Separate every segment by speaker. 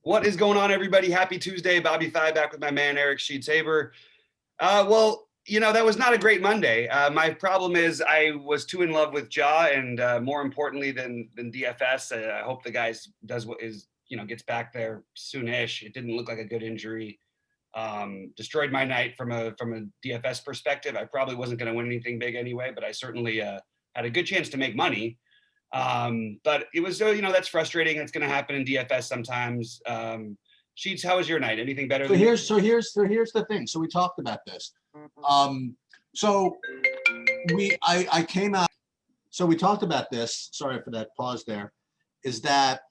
Speaker 1: What is going on, everybody? Happy Tuesday. BobbyFi back with my man, Eric Sheets-Haber. That was not a great Monday. My problem is I was too in love with Ja, and more importantly than DFS. I hope the guy does what is, gets back there soonish. It didn't look like a good injury. Destroyed my night from a DFS perspective. I probably wasn't going to win anything big anyway, but I certainly had a good chance to make money. But it was, that's frustrating. It's going to happen in DFS sometimes. Sheets, how was your night? Anything better?
Speaker 2: Here's the thing. So we talked about this. I came out. So we talked about this. Sorry for that pause there. Is that,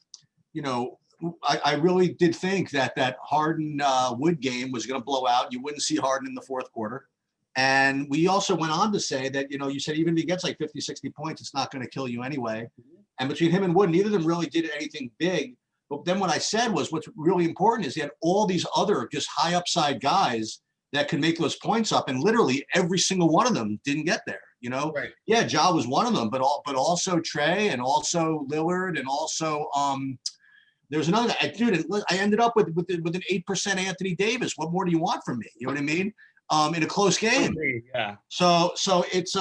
Speaker 2: I really did think that Harden Wood game was going to blow out. You wouldn't see Harden in the fourth quarter. And we also went on to say that, you said even if he gets like 50, 60 points, it's not going to kill you anyway. And between him and Wood, neither of them really did anything big. But then what I said was what's really important is he had all these other just high upside guys that could make those points up. And literally every single one of them didn't get there,
Speaker 1: Right.
Speaker 2: Yeah, Ja was one of them, but also Trey and also Lillard and also there's another guy. Dude, I ended up with an 8% Anthony Davis. What more do you want from me? You know what I mean? In a close game.
Speaker 1: Yeah.
Speaker 2: So it's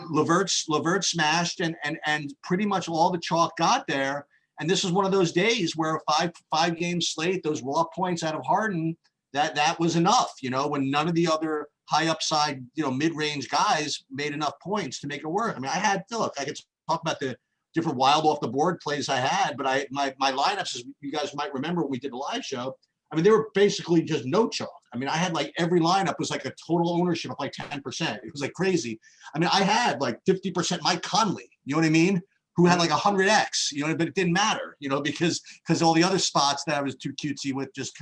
Speaker 2: LeVert smashed and pretty much all the chalk got there. And this is one of those days where a five game slate, those raw points out of Harden, that was enough, when none of the other high upside, mid-range guys made enough points to make it work. I mean, I could talk about the different wild off the board plays I had, but my lineups, as you guys might remember when we did the live show, I mean, they were basically just no chalk. I mean, I had like every lineup was like a total ownership of like 10%. It was like crazy. I mean, I had like 50% Mike Conley, you know what I mean? Who had like 100X, but it didn't matter, because all the other spots that I was too cutesy with just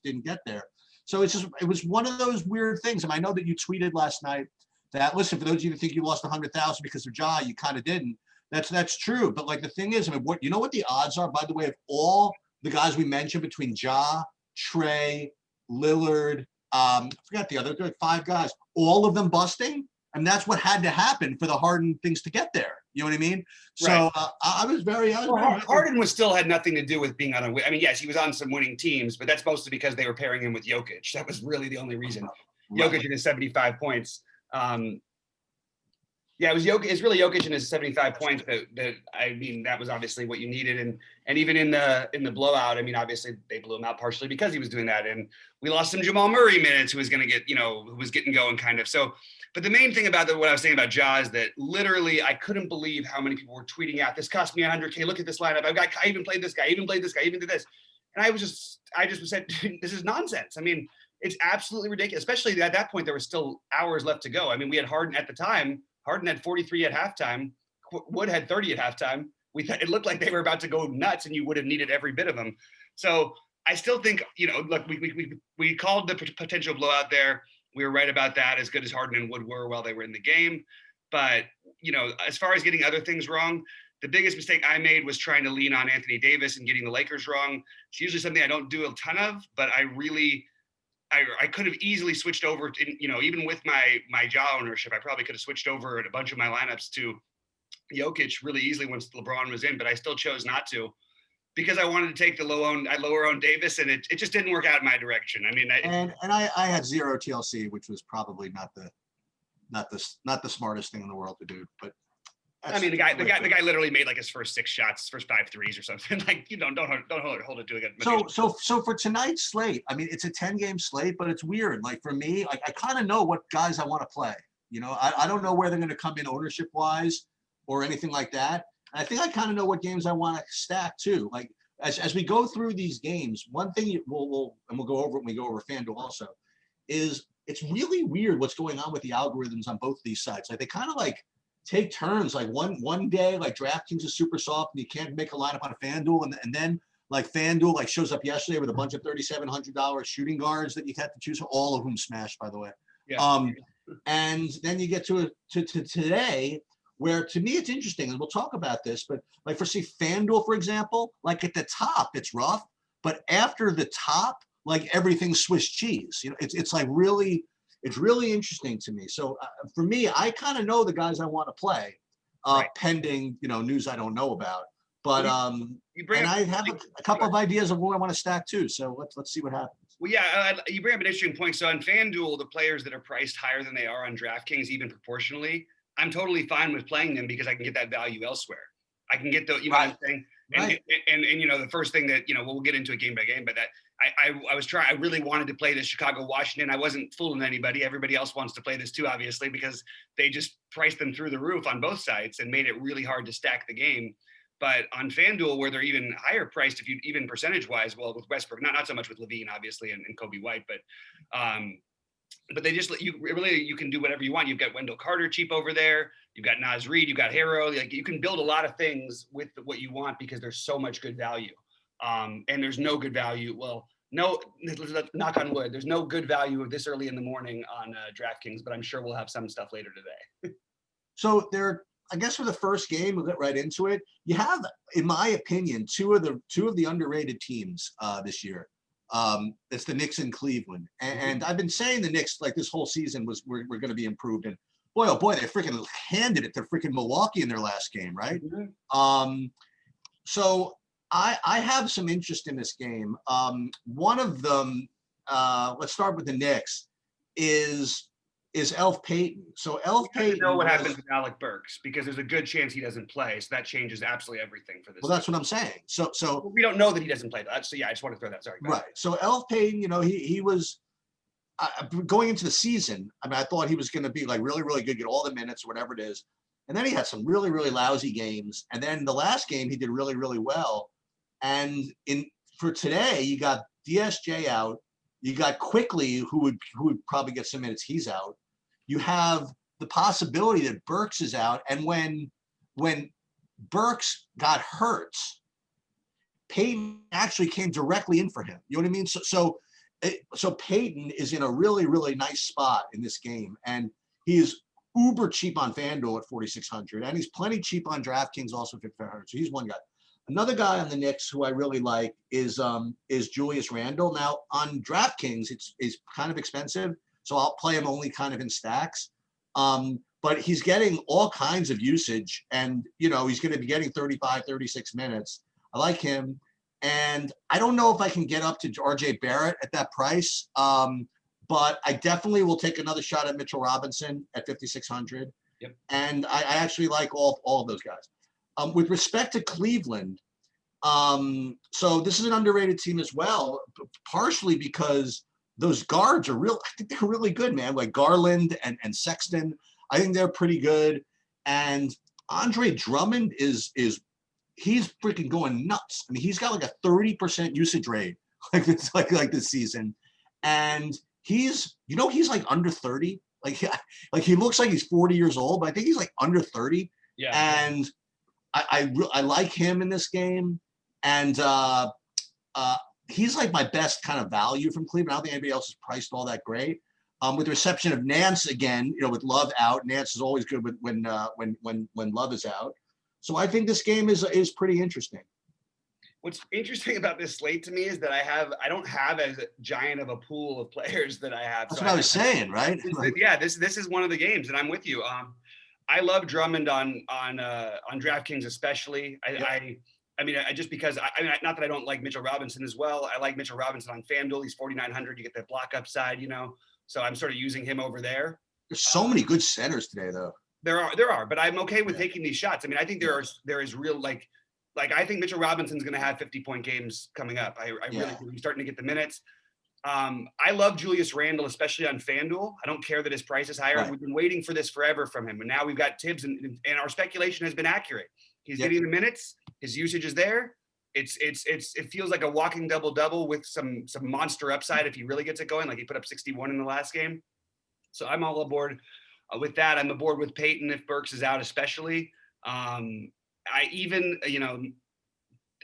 Speaker 2: didn't get there. So it was one of those weird things. And I know that you tweeted last night that, listen, for those of you who think you lost 100,000 because of Ja, you kind of didn't. That's true. But like the thing is, I mean, what the odds are, by the way, of all the guys we mentioned between Ja, Trey, Lillard, I forgot the other, like 5 guys, all of them busting. And that's what had to happen for the Harden things to get there. You know what I mean? So
Speaker 1: Right.
Speaker 2: I was very
Speaker 1: Harden still had nothing to do with being on I mean, yes, he was on some winning teams, but that's mostly because they were pairing him with Jokic. That was really the only reason. Right. Jokic and his 75 points. Yeah, it was Jokic. It's really Jokic and his 75 points that was obviously what you needed. And even in the blowout, I mean, obviously they blew him out partially because he was doing that. And we lost some Jamal Murray minutes, who was going to get, who was getting going kind of. So, but the main thing about what I was saying about Ja is that literally I couldn't believe how many people were tweeting out, this cost me 100K. Look at this lineup. I even played this guy, I even did this. And I just said, this is nonsense. I mean, it's absolutely ridiculous, especially at that point, there were still hours left to go. I mean, we had Harden at the time. Harden had 43 at halftime. Wood had 30 at halftime. It looked like they were about to go nuts, and you would have needed every bit of them. So I still think, look, we called the potential blowout there. We were right about that, as good as Harden and Wood were while they were in the game. But, as far as getting other things wrong, the biggest mistake I made was trying to lean on Anthony Davis and getting the Lakers wrong. It's usually something I don't do a ton of, but I could have easily switched over to, even with my Ja ownership, I probably could have switched over a bunch of my lineups to Jokic really easily once LeBron was in, but I still chose not to because I wanted to take the lower owned Davis, and it just didn't work out in my direction. I mean,
Speaker 2: I had 0 TLC, which was probably not the smartest thing in the world to do, but.
Speaker 1: I mean, the guy literally made like his first 6 shots, first 5 threes or something. Like, don't hold it to it.
Speaker 2: So for tonight's slate, I mean, it's a 10-game slate, but it's weird. Like for me, like I kind of know what guys I want to play. I don't know where they're going to come in ownership wise or anything like that. And I think I kind of know what games I want to stack too. Like as we go through these games, one thing we'll go over when we go over FanDuel also is it's really weird what's going on with the algorithms on both these sites. Like they kind of like take turns. Like one day, like DraftKings is super soft and you can't make a lineup on a FanDuel, and then like FanDuel like shows up yesterday with a bunch of $3,700 shooting guards that you had to choose from, all of whom smashed, by the way.
Speaker 1: Yeah.
Speaker 2: And then you get to today, where to me it's interesting, and we'll talk about this, but like for FanDuel, for example, like at the top it's rough, but after the top, like everything's Swiss cheese. It's like really. It's really interesting to me. So for me, I kind of know the guys I want to play,
Speaker 1: right.
Speaker 2: Pending, news I don't know about. But
Speaker 1: You bring
Speaker 2: and
Speaker 1: up
Speaker 2: I have a couple of ideas of who I want to stack too. So let's see what happens.
Speaker 1: well, yeah, you bring up an interesting point. So on FanDuel, the players that are priced higher than they are on DraftKings, even proportionally, I'm totally fine with playing them because I can get that value elsewhere. I can get the, you know what I'm saying? And,
Speaker 2: Right.
Speaker 1: and you know, the first thing that, you know, we'll get into it game by game, but that I was trying, I really wanted to play this Chicago Washington. I wasn't fooling anybody. Everybody else wants to play this too, obviously, because they just priced them through the roof on both sides and made it really hard to stack the game. But on FanDuel, where they're even higher priced, if you even percentage wise, well, with Westbrook, not so much with Levine, obviously, and Kobe White, but they just let you really, you can do whatever you want. You've got Wendell Carter cheap over there. You've got Naz Reid. You've got Harrow. Like you can build a lot of things with what you want because there's so much good value. And there's no good value. Well, no, knock on wood. There's no good value this early in the morning on DraftKings, but I'm sure we'll have some stuff later today.
Speaker 2: So there, I guess for the first game, we'll get right into it. You have, in my opinion, two of the underrated teams this year. It's the Knicks and Cleveland, and I've been saying the Knicks like this whole season we're going to be improved, and boy oh boy, they freaking handed it to freaking Milwaukee in their last game, right? So I have some interest in this game. One of them, let's start with the Knicks, is Elf Payton. So Elf Payton.
Speaker 1: Know what happens with Alec Burks because there's a good chance he doesn't play, so that changes absolutely everything for this.
Speaker 2: Well, that's what I'm saying. So
Speaker 1: well, we don't know that he doesn't play that. So yeah, I just want to throw that. Sorry.
Speaker 2: Right. So Elf Payton, you know, he was going into the season. I mean, I thought he was going to be like really, really good, get all the minutes, whatever it is. And then he had some really, really lousy games. And then the last game he did really, really well. And for today, you got DSJ out. You got Quickly, who would probably get some minutes. He's out. You have the possibility that Burks is out. And when Burks got hurt, Payton actually came directly in for him. You know what I mean? So Payton is in a really, really nice spot in this game. And he is uber cheap on FanDuel at 4,600. And he's plenty cheap on DraftKings also at 5,500. So he's one guy. Another guy on the Knicks who I really like is Julius Randle. Now on DraftKings, it's kind of expensive, so I'll play him only kind of in stacks. But he's getting all kinds of usage, and you know he's going to be getting 35, 36 minutes. I like him, and I don't know if I can get up to RJ Barrett at that price, but I definitely will take another shot at Mitchell Robinson at 5,600.
Speaker 1: Yep.
Speaker 2: And I actually like all of those guys. With respect to Cleveland, so this is an underrated team as well, partially because those guards are real. I think they're really good, man. Like Garland and Sexton, I think they're pretty good. And Andre Drummond is he's freaking going nuts. I mean, he's got like a 30% usage rate like this season, and he's like under 30. Like he looks like he's 40 years old, but I think he's like under 30.
Speaker 1: Yeah.
Speaker 2: And I like him in this game, and he's like my best kind of value from Cleveland. I don't think anybody else is priced all that great. With the reception of Nance again, you know, with Love out, Nance is always good when Love is out. So I think this game is pretty interesting.
Speaker 1: What's interesting about this slate to me is that I don't have as giant of a pool of players that I have.
Speaker 2: That's what I was saying, right?
Speaker 1: Yeah, this is one of the games, and I'm with you. I love Drummond on DraftKings especially. I mean, just because I mean, not that I don't like Mitchell Robinson as well. I like Mitchell Robinson on FanDuel. He's 4,900. You get that block upside, you know. So I'm sort of using him over there.
Speaker 2: There's so many good centers today, though.
Speaker 1: There are, but I'm okay with taking these shots. I mean, I think there is real like I think Mitchell Robinson's going to have 50-point games coming up. I really think he's starting to get the minutes. I love Julius Randle, especially on FanDuel. I don't care that his price is higher. Right. We've been waiting for this forever from him. And now we've got Tibbs, and our speculation has been accurate. He's getting the minutes. His usage is there. It feels like a walking double-double with some monster upside if he really gets it going. Like he put up 61 in the last game. So I'm all aboard with that. I'm aboard with Payton if Burks is out, especially. I even, you know,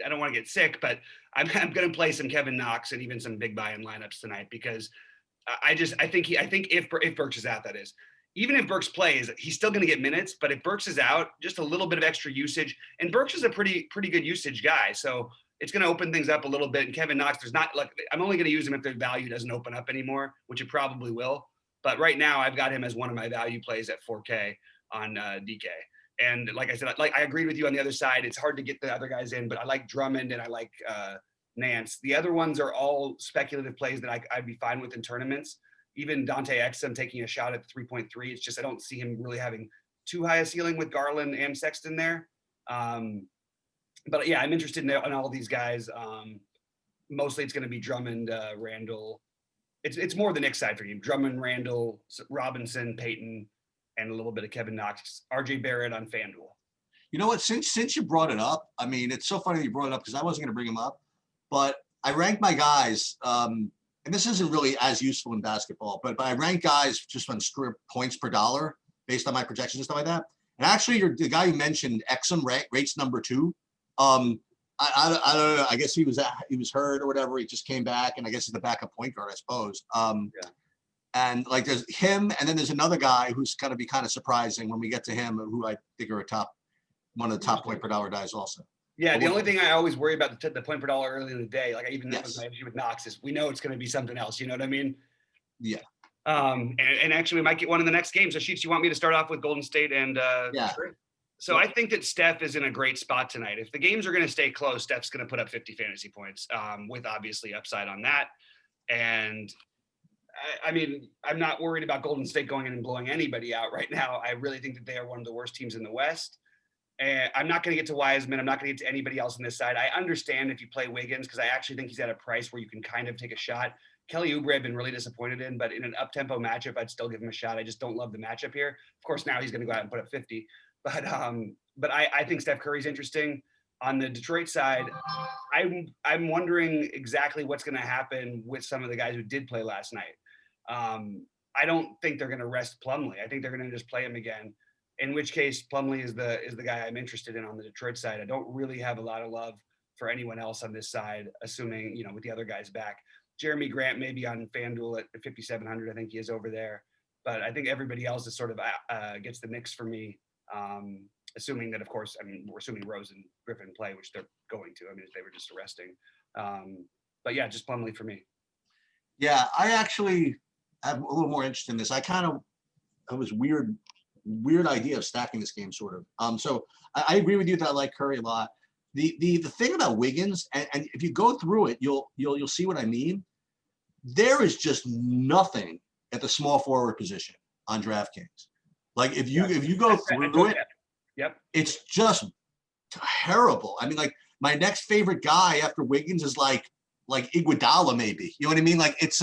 Speaker 1: I don't want to get sick, but I'm going to play some Kevin Knox and even some big buy-in lineups tonight because I think if Burks is out, that is, even if Burks plays, he's still going to get minutes. But if Burks is out, just a little bit of extra usage, and Burks is a pretty good usage guy, so it's going to open things up a little bit. And Kevin Knox, I'm only going to use him if their value doesn't open up anymore, which it probably will. But right now, I've got him as one of my value plays at 4K on DK. And like I said, I agreed with you on the other side. It's hard to get the other guys in, but I like Drummond and I like Nance. The other ones are all speculative plays that I'd be fine with in tournaments. Even Dante Exum taking a shot at 3.3. It's just I don't see him really having too high a ceiling with Garland and Sexton there. But yeah, I'm interested in all these guys. Mostly it's going to be Drummond, Randall. It's more the Knicks side for you. Drummond, Randall, Robinson, Peyton, and a little bit of Kevin Knox, RJ Barrett on FanDuel.
Speaker 2: You know what? Since you brought it up, I mean, it's so funny that you brought it up because I wasn't going to bring him up, but I ranked my guys, and this isn't really as useful in basketball, but I rank guys just on script points per dollar based on my projections and stuff like that. And actually, the guy you mentioned, Exum, rates number 2. I don't know. I guess he was hurt or whatever. He just came back, and I guess he's the backup point guard, I suppose.
Speaker 1: Yeah.
Speaker 2: And like there's him, and then there's another guy who's going to be kind of surprising when we get to him, who I think are one of the top point per dollar guys also.
Speaker 1: Yeah, the only thing I always worry about the point per dollar early in the day, like even
Speaker 2: Yes.
Speaker 1: my issue with Knox, is we know it's going to be something else. You know what I mean?
Speaker 2: Yeah.
Speaker 1: And actually, we might get one in the next game. So, Sheets, you want me to start off with Golden State and
Speaker 2: Yeah.
Speaker 1: Detroit? So I think that Steph is in a great spot tonight. If the games are going to stay close, Steph's going to put up 50 fantasy points, with obviously upside on that. And I mean, I'm not worried about Golden State going in and blowing anybody out right now. I really think that they are one of the worst teams in the West. And I'm not going to get to Wiseman. I'm not going to get to anybody else on this side. I understand if you play Wiggins, because I actually think he's at a price where you can kind of take a shot. Kelly Oubre I've been really disappointed in, but in an up-tempo matchup, I'd still give him a shot. I just don't love the matchup here. Of course, now he's going to go out and put up 50. But I think Steph Curry's interesting. On the Detroit side, I'm wondering exactly what's going to happen with some of the guys who did play last night. I don't think they're going to rest Plumlee. I think they're going to just play him again. In which case, Plumlee is the guy I'm interested in on the Detroit side. I don't really have a lot of love for anyone else on this side, assuming, with the other guys back. Jeremy Grant may be on FanDuel at 5,700. I think he is over there. But I think everybody else is sort of gets the Knicks for me, assuming that, of course, we're assuming Rose and Griffin play, which they're going to. They were just resting. But yeah, just Plumlee for me.
Speaker 2: Yeah, I actually have a little more interest in this. I was weird idea of stacking this game, sort of. So I agree with you that I like Curry a lot. The thing about Wiggins, and if you go through it, you'll see what I mean. There is just nothing at the small forward position on DraftKings. Like if you go through it,
Speaker 1: yep,
Speaker 2: it's just terrible. Like my next favorite guy after Wiggins is like Iguodala, maybe. You know what I mean? Like it's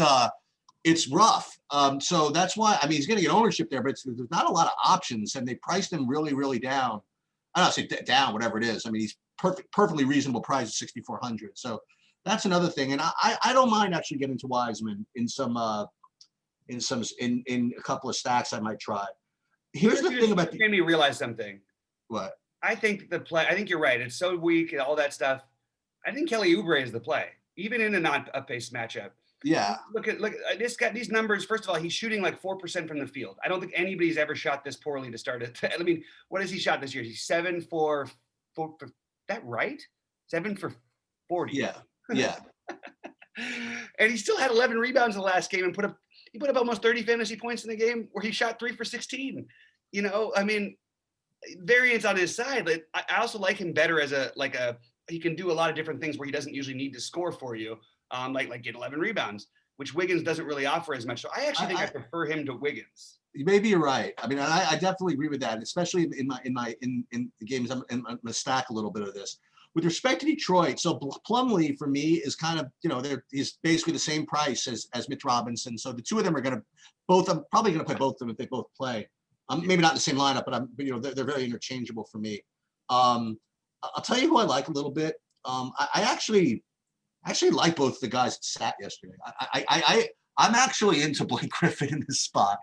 Speaker 2: rough. So that's why, he's going to get ownership there, but there's not a lot of options, and they priced him really, really down. I don't say down, whatever it is. He's perfectly reasonable price at 6,400. So that's another thing. And I don't mind actually getting to Wiseman in a couple of stacks I might try. Here's the thing about
Speaker 1: made me realize something.
Speaker 2: What?
Speaker 1: I think I think you're right. It's so weak and all that stuff. I think Kelly Oubre is the play, even in a non-up-paced matchup.
Speaker 2: Yeah.
Speaker 1: Look at this guy. These numbers. First of all, he's shooting like 4% from the field. I don't think anybody's ever shot this poorly to start it. What has he shot this year? He's 7 for that right? 7 for 40.
Speaker 2: Yeah. Yeah.
Speaker 1: And he still had 11 rebounds in the last game and put up almost 30 fantasy points in the game where he shot 3 for 16. Variance on his side. I also like him better as he can do a lot of different things where he doesn't usually need to score for you. Like get 11 rebounds, which Wiggins doesn't really offer as much. So I actually think I prefer him to Wiggins.
Speaker 2: Maybe you're right. I definitely agree with that, especially in the games. I'm going to stack a little bit of this. With respect to Detroit, so Plumlee for me is kind of, he's basically the same price as Mitch Robinson. So the two of them are going to I'm probably going to play both of them if they both play. Maybe not in the same lineup, but they're very interchangeable for me. I'll tell you who I like a little bit. I actually like both the guys that sat yesterday. I'm actually into Blake Griffin in this spot.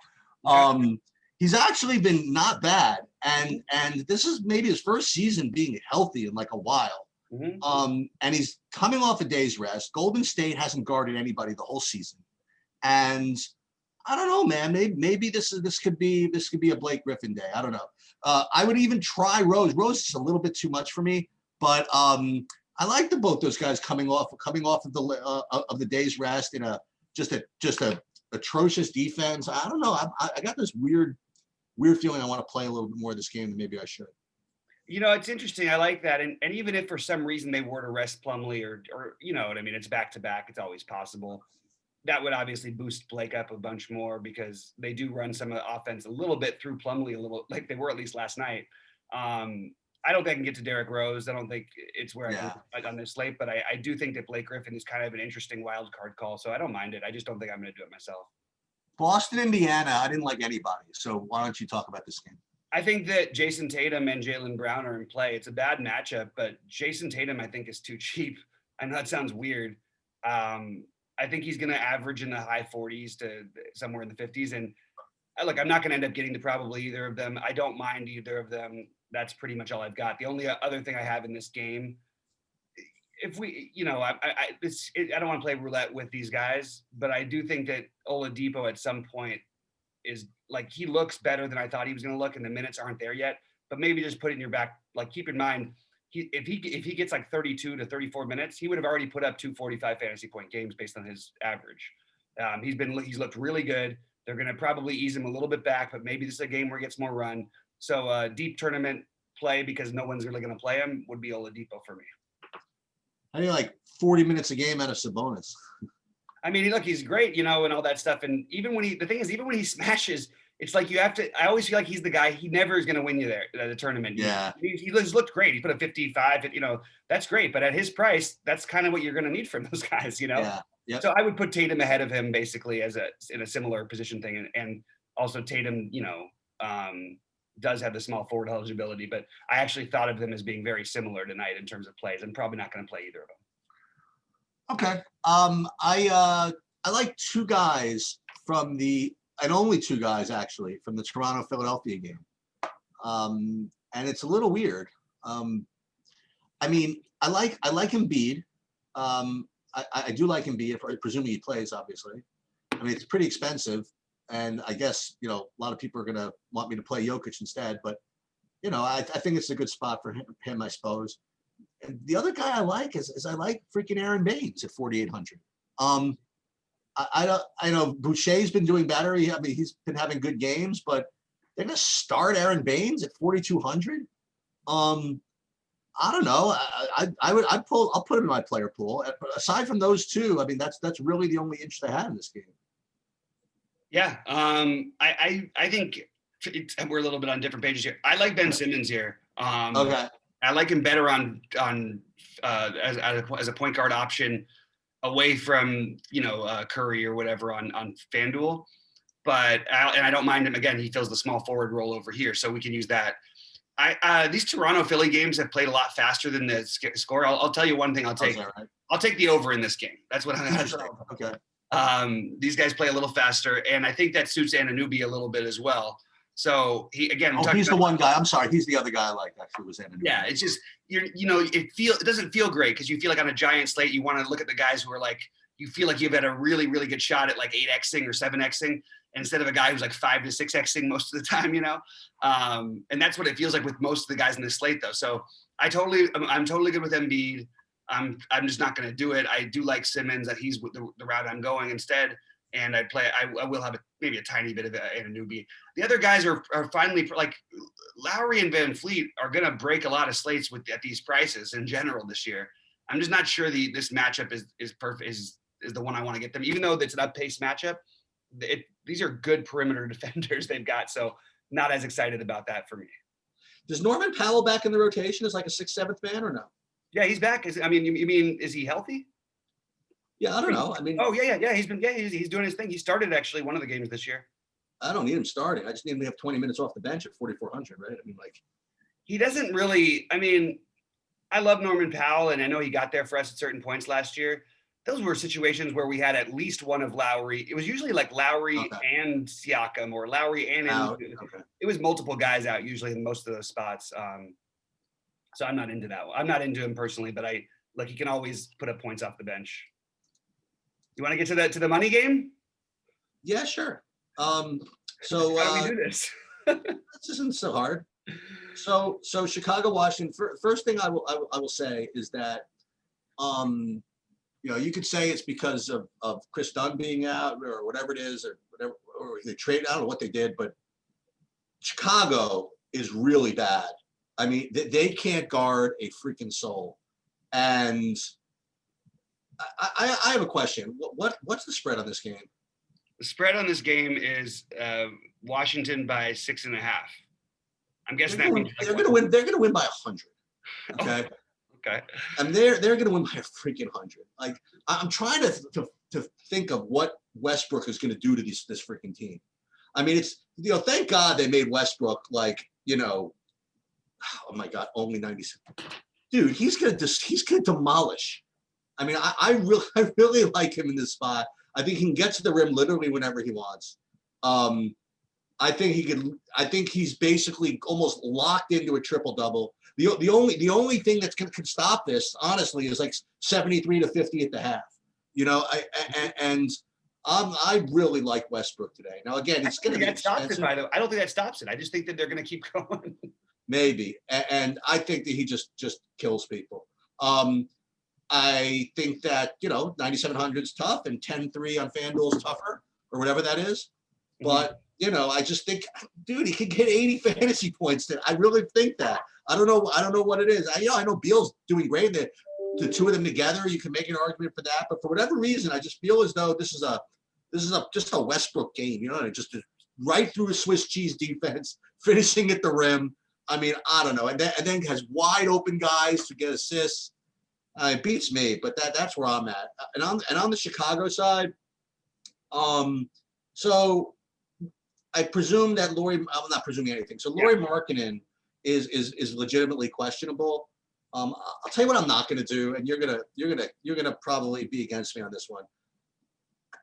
Speaker 2: He's actually been not bad, and this is maybe his first season being healthy in like a while.
Speaker 1: Mm-hmm.
Speaker 2: And he's coming off a day's rest. Golden State hasn't guarded anybody the whole season, and I don't know, man. Maybe this could be a Blake Griffin day. I don't know. I would even try Rose. Rose is a little bit too much for me, but I like both those guys coming off of the day's rest in a atrocious defense. I don't know. I got this weird feeling I want to play a little bit more of this game than maybe I should.
Speaker 1: You know, it's interesting. I like that. And even if for some reason they were to rest Plumlee or you know what I mean, it's back to back. It's always possible. That would obviously boost Blake up a bunch more because they do run some of the offense a little bit through Plumlee, a little like they were at least last night. I don't think I can get to Derrick Rose. I don't think it's where I
Speaker 2: Yeah.
Speaker 1: can on this slate, but I do think that Blake Griffin is kind of an interesting wild card call. So I don't mind it. I just don't think I'm going to do it myself.
Speaker 2: Boston, Indiana, I didn't like anybody. So why don't you talk about this game?
Speaker 1: I think that Jason Tatum and Jaylen Brown are in play. It's a bad matchup, but Jason Tatum, I think, is too cheap. I know that sounds weird. I think he's going to average in the high 40s to somewhere in the 50s. And look, I'm not going to end up getting to probably either of them. I don't mind either of them. That's pretty much all I've got. The only other thing I have in this game, if we, you know, I don't want to play roulette with these guys, but I do think that Oladipo at some point is like he looks better than I thought he was going to look, and the minutes aren't there yet. But maybe just put it in your back. Like keep in mind, if he gets like 32 to 34 minutes, he would have already put up 245 fantasy point games based on his average. He's looked really good. They're going to probably ease him a little bit back, but maybe this is a game where he gets more run. So deep tournament play because no one's really going to play him would be Oladipo for me.
Speaker 2: I mean, like 40 minutes a game out of Sabonis.
Speaker 1: I mean, look, he's great, you know, and all that stuff. And even when he smashes, it's like I always feel like he's the guy, he never is going to win you there at the tournament.
Speaker 2: Yeah.
Speaker 1: He looked great. He put a 55, you know, that's great. But at his price, that's kind of what you're going to need from those guys, you know?
Speaker 2: Yeah. Yep.
Speaker 1: So I would put Tatum ahead of him basically in a similar position thing. And also Tatum, you know, does have the small forward eligibility, but I actually thought of them as being very similar tonight in terms of plays. I'm probably not going to play either of them.
Speaker 2: Okay. I like two guys and only two guys actually from the Toronto Philadelphia game. And it's a little weird. I mean, I like Embiid. I do like Embiid, presuming he plays, obviously. I mean, it's pretty expensive. And I guess, you know, a lot of people are going to want me to play Jokic instead. But, you know, I think it's a good spot for him, I suppose. And the other guy I like is I like freaking Aaron Baines at 4,800. I know Boucher's been doing better. He's been having good games, but they're going to start Aaron Baines at 4,200. I don't know. I'll put him in my player pool. But aside from those two, I mean, that's really the only interest I have in this game.
Speaker 1: Yeah. I think we're a little bit on different pages here. I like Ben Simmons here.
Speaker 2: Okay.
Speaker 1: I like him better as a point guard option away from, you know, Curry or whatever on FanDuel. But I don't mind him. Again, he fills the small forward role over here, so we can use that. These Toronto Philly games have played a lot faster than the score. I'll tell you one thing. I'll take the over in this game. That's what I'm going to say.
Speaker 2: Okay.
Speaker 1: These guys play a little faster, and I think that suits Anunoby a little bit as well. So he's
Speaker 2: the one guy. I'm sorry, he's the other guy I like. Actually, was Anunoby.
Speaker 1: Yeah, it's just it doesn't feel great because you feel like on a giant slate you want to look at the guys who are like you feel like you've had a really really good shot at like 8xing or 7xing instead of a guy who's like 5 to 6xing most of the time, you know. And that's what it feels like with most of the guys in this slate though. So I'm totally good with Embiid. I'm just not going to do it. I do like Simmons. That he's the route I'm going instead. And I will have maybe a tiny bit of Anunoby. The other guys are finally like Lowry and Van Fleet are going to break a lot of slates at these prices in general this year. I'm just not sure this matchup is perfect is the one I want to get them, even though it's an up-paced matchup. These are good perimeter defenders they've got, so not as excited about that for me.
Speaker 2: Does Norman Powell back in the rotation as like a 6th, 7th man or no?
Speaker 1: Yeah, he's back. You mean is he healthy?
Speaker 2: Yeah, I don't know. I mean,
Speaker 1: he's doing his thing. He started actually one of the games this year.
Speaker 2: I don't need him starting. I just need him to have 20 minutes off the bench at 4,400, right? I mean, like
Speaker 1: he doesn't really. I mean, I love Norman Powell, and I know he got there for us at certain points last year. Those were situations where we had at least one of Lowry. It was usually like Lowry and Siakam or Lowry and It was multiple guys out usually in most of those spots. So I'm not into that one. I'm not into him personally, but he can always put up points off the bench. You want to get to the money game?
Speaker 2: Yeah, sure.
Speaker 1: How do we do this?
Speaker 2: This isn't so hard. So Chicago, Washington. First thing I will say is that, you know, you could say it's because of Chris Dunn being out or whatever it is, or whatever, or they trade. I don't know what they did, but Chicago is really bad. I mean, they can't guard a freaking soul. And I have a question. What's the spread on this game?
Speaker 1: The spread on this game is Washington by 6.5. I'm guessing
Speaker 2: They're
Speaker 1: that
Speaker 2: gonna,
Speaker 1: means
Speaker 2: they're gonna win. They're gonna win by 100. Okay.
Speaker 1: Okay.
Speaker 2: And they're gonna win by a freaking 100. Like I'm trying to think of what Westbrook is gonna do to this freaking team. I mean, it's thank God they made Westbrook like oh my God, only 96. Dude, he's gonna demolish. I mean, I really like him in this spot. I think he can get to the rim literally whenever he wants. I think he could. I think he's basically almost locked into a triple double. The only thing that can stop this, honestly, is like 73 to 50 at the half. I really like Westbrook today. Now again, it's going to be expensive.
Speaker 1: I don't think that stops it. I just think that they're going to keep going.
Speaker 2: Maybe, and I think that he just kills people. I think that 9,700 is tough, and 10-3 on FanDuel is tougher, or whatever that is. But I just think, dude, he could get 80 fantasy points. Then I really think that. I don't know what it is. I know Beal's doing great. The two of them together, you can make an argument for that. But for whatever reason, I just feel as though this is just a Westbrook game. Just right through a Swiss cheese defense, finishing at the rim. I mean, I don't know, and then has wide open guys to get assists. It beats me, but that's where I'm at. And on the Chicago side, so I presume that I'm not presuming anything. So Lauri Markkanen is legitimately questionable. I'll tell you what I'm not going to do, and you're gonna probably be against me on this one,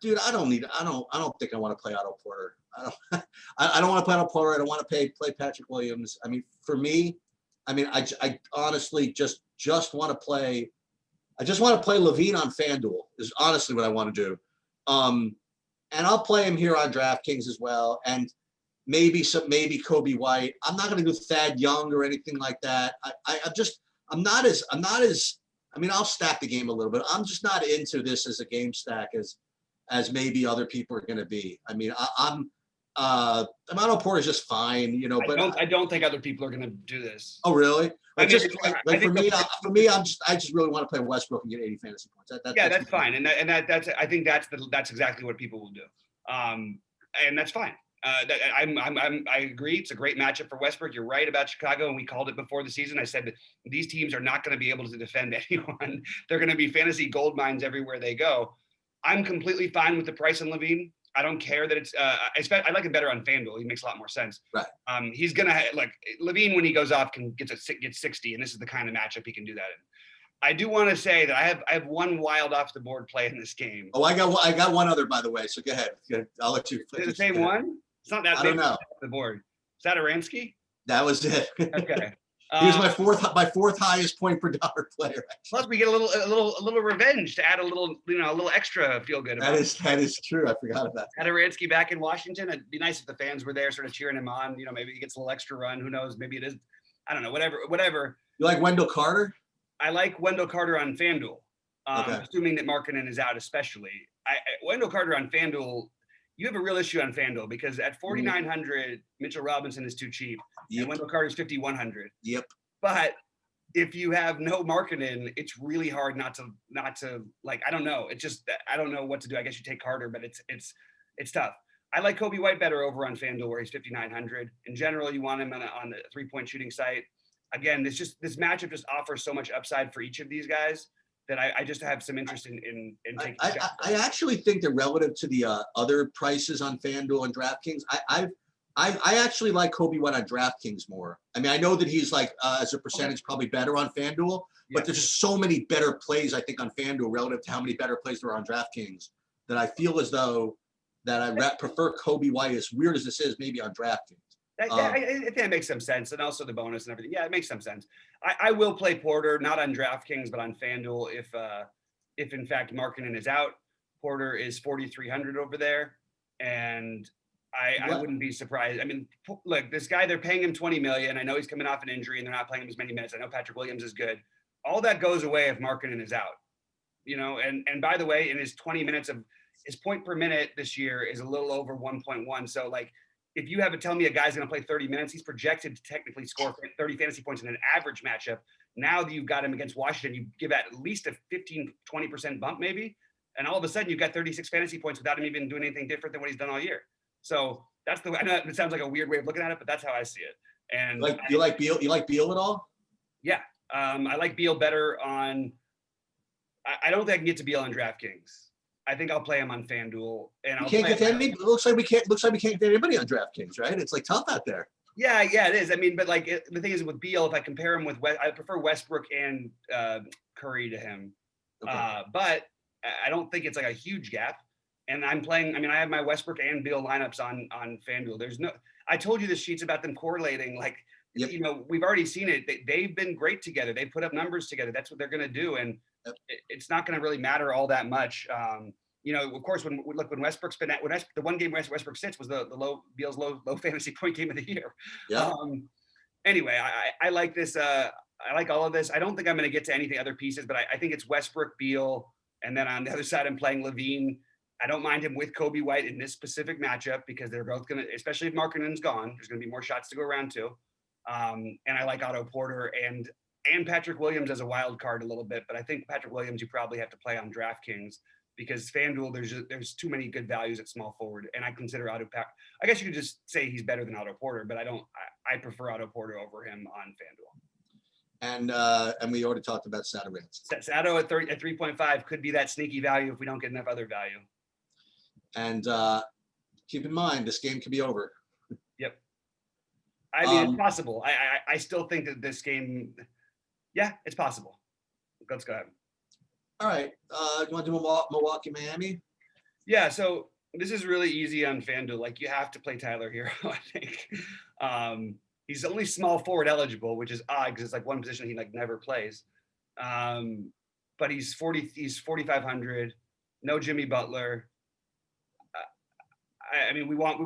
Speaker 2: dude. I don't think I want to play Otto Porter. I don't want to play Otto Porter. I don't want to play Patrick Williams. I mean, for me, I honestly just want to play. I just want to play Levine on FanDuel is honestly what I want to do. And I'll play him here on DraftKings as well. And maybe Kobe White. I'm not going to do Thad Young or anything like that. I'm not as, I mean, I'll stack the game a little bit. I'm just not into this as a game stack as maybe other people are going to be. I mean, Otto Porter is just fine, but
Speaker 1: I don't think other people are going to do this.
Speaker 2: Oh, really? Like, for me, I just really want to play Westbrook and get 80 fantasy points.
Speaker 1: That's fine, and I think that's exactly what people will do, and that's fine. I agree. It's a great matchup for Westbrook. You're right about Chicago, and we called it before the season. I said that these teams are not going to be able to defend anyone. They're going to be fantasy gold mines everywhere they go. I'm completely fine with the price on Levine. I don't care that it's. I like it better on FanDuel. He makes a lot more sense.
Speaker 2: Right.
Speaker 1: He's gonna Levine when he goes off can get 60, and this is the kind of matchup he can do that in. I do want to say that I have one wild off the board play in this game.
Speaker 2: Oh, I got one other, by the way. So go ahead. I'll let you.
Speaker 1: Is it the same one? It's not that.
Speaker 2: I don't know.
Speaker 1: Off the board. Is that Aransky?
Speaker 2: That was it.
Speaker 1: Okay.
Speaker 2: He was my fourth highest point per dollar player.
Speaker 1: Plus, we get a little revenge to add a little extra feel good.
Speaker 2: That is true. I forgot about that.
Speaker 1: Had Aransky back in Washington. It'd be nice if the fans were there, sort of cheering him on. Maybe he gets a little extra run. Who knows? Maybe it is. I don't know. Whatever.
Speaker 2: You like Wendell Carter?
Speaker 1: I like Wendell Carter on FanDuel,
Speaker 2: okay.
Speaker 1: Assuming that Markkanen is out, especially. Wendell Carter on FanDuel. You have a real issue on FanDuel because at 4,900, Mitchell Robinson is too cheap, and Wendell Carter is 5,100.
Speaker 2: Yep. But
Speaker 1: if you have no Markkanen, it's really hard not to like. I don't know. It's just I don't know what to do. I guess you take Carter, but it's tough. I like Kobe White better over on FanDuel where he's 5,900. In general, you want him on the 3-point shooting site. Again, this matchup just offers so much upside for each of these guys that I just have some interest in taking.
Speaker 2: I actually think that relative to the other prices on FanDuel and DraftKings, I actually like Kobe White on DraftKings more. I mean, I know that he's like as a percentage probably better on FanDuel, but there's just so many better plays I think on FanDuel relative to how many better plays there are on DraftKings that I feel as though that I prefer Kobe White, as weird as this is, maybe on DraftKings.
Speaker 1: I think that makes some sense, and also the bonus and everything. Yeah, it makes some sense. I will play Porter, not on DraftKings, but on FanDuel if in fact Markkanen is out. Porter is 4,300 over there, and I wouldn't be surprised. I mean, look, this guy, they're paying him $20 million. I know he's coming off an injury, and they're not playing him as many minutes. I know Patrick Williams is good. All that goes away if Markkanen is out. And by the way, in his 20 minutes of his point per minute this year is a little over 1.1. So like, if you have to tell me a guy's going to play 30 minutes, he's projected to technically score 30 fantasy points in an average matchup. Now that you've got him against Washington, you give at least a 15, 20% bump maybe. And all of a sudden you've got 36 fantasy points without him even doing anything different than what he's done all year. So that's the way, I know it sounds like a weird way of looking at it, but that's how I see it. And
Speaker 2: you like Beal? You like Beal at all?
Speaker 1: Yeah. I like Beal better on, I don't think I can get to Beal on DraftKings. I think I'll play him on FanDuel, and I'll
Speaker 2: can't get to anybody. Looks like we can't get anybody on DraftKings, right? It's like tough out there.
Speaker 1: Yeah, it is. I mean, but like the thing is with Beal, if I compare him with I prefer Westbrook and Curry to him. Okay. But I don't think it's like a huge gap. And I'm playing. I mean, I have my Westbrook and Beal lineups on FanDuel. There's no. I told you the sheets about them correlating. Like, yep. You know, we've already seen it. They've been great together. They put up numbers together. That's what they're going to do, and yep. It's not going to really matter all that much. You know, of course, when Westbrook's been the one game Westbrook sits was the Beal's low fantasy point game of the year. Yeah. Anyway, I like this. I like all of this. I don't think I'm going to get to anything other pieces, but I think it's Westbrook, Beal, and then on the other side, I'm playing Levine. I don't mind him with Kobe White in this specific matchup because they're both going to, especially if Markkanen's gone, there's going to be more shots to go around too. And I like Otto Porter and Patrick Williams as a wild card a little bit, but I think Patrick Williams you probably have to play on DraftKings because FanDuel there's too many good values at small forward, and I consider I guess you could just say he's better than Otto Porter, but I prefer Otto Porter over him on FanDuel.
Speaker 2: And we already talked about Sato Rance.
Speaker 1: Sato at 3.5 could be that sneaky value if we don't get enough other value.
Speaker 2: And keep in mind, this game could be over.
Speaker 1: Yep. I mean, it's possible. I still think that this game, yeah, it's possible. Let's go ahead.
Speaker 2: All right. You want to do Milwaukee, Miami?
Speaker 1: Yeah. So this is really easy on FanDuel. Like you have to play Tyler Hero, I think. He's only small forward eligible, which is odd because it's like one position he like never plays. But he's 4,500. No Jimmy Butler. I mean, we want.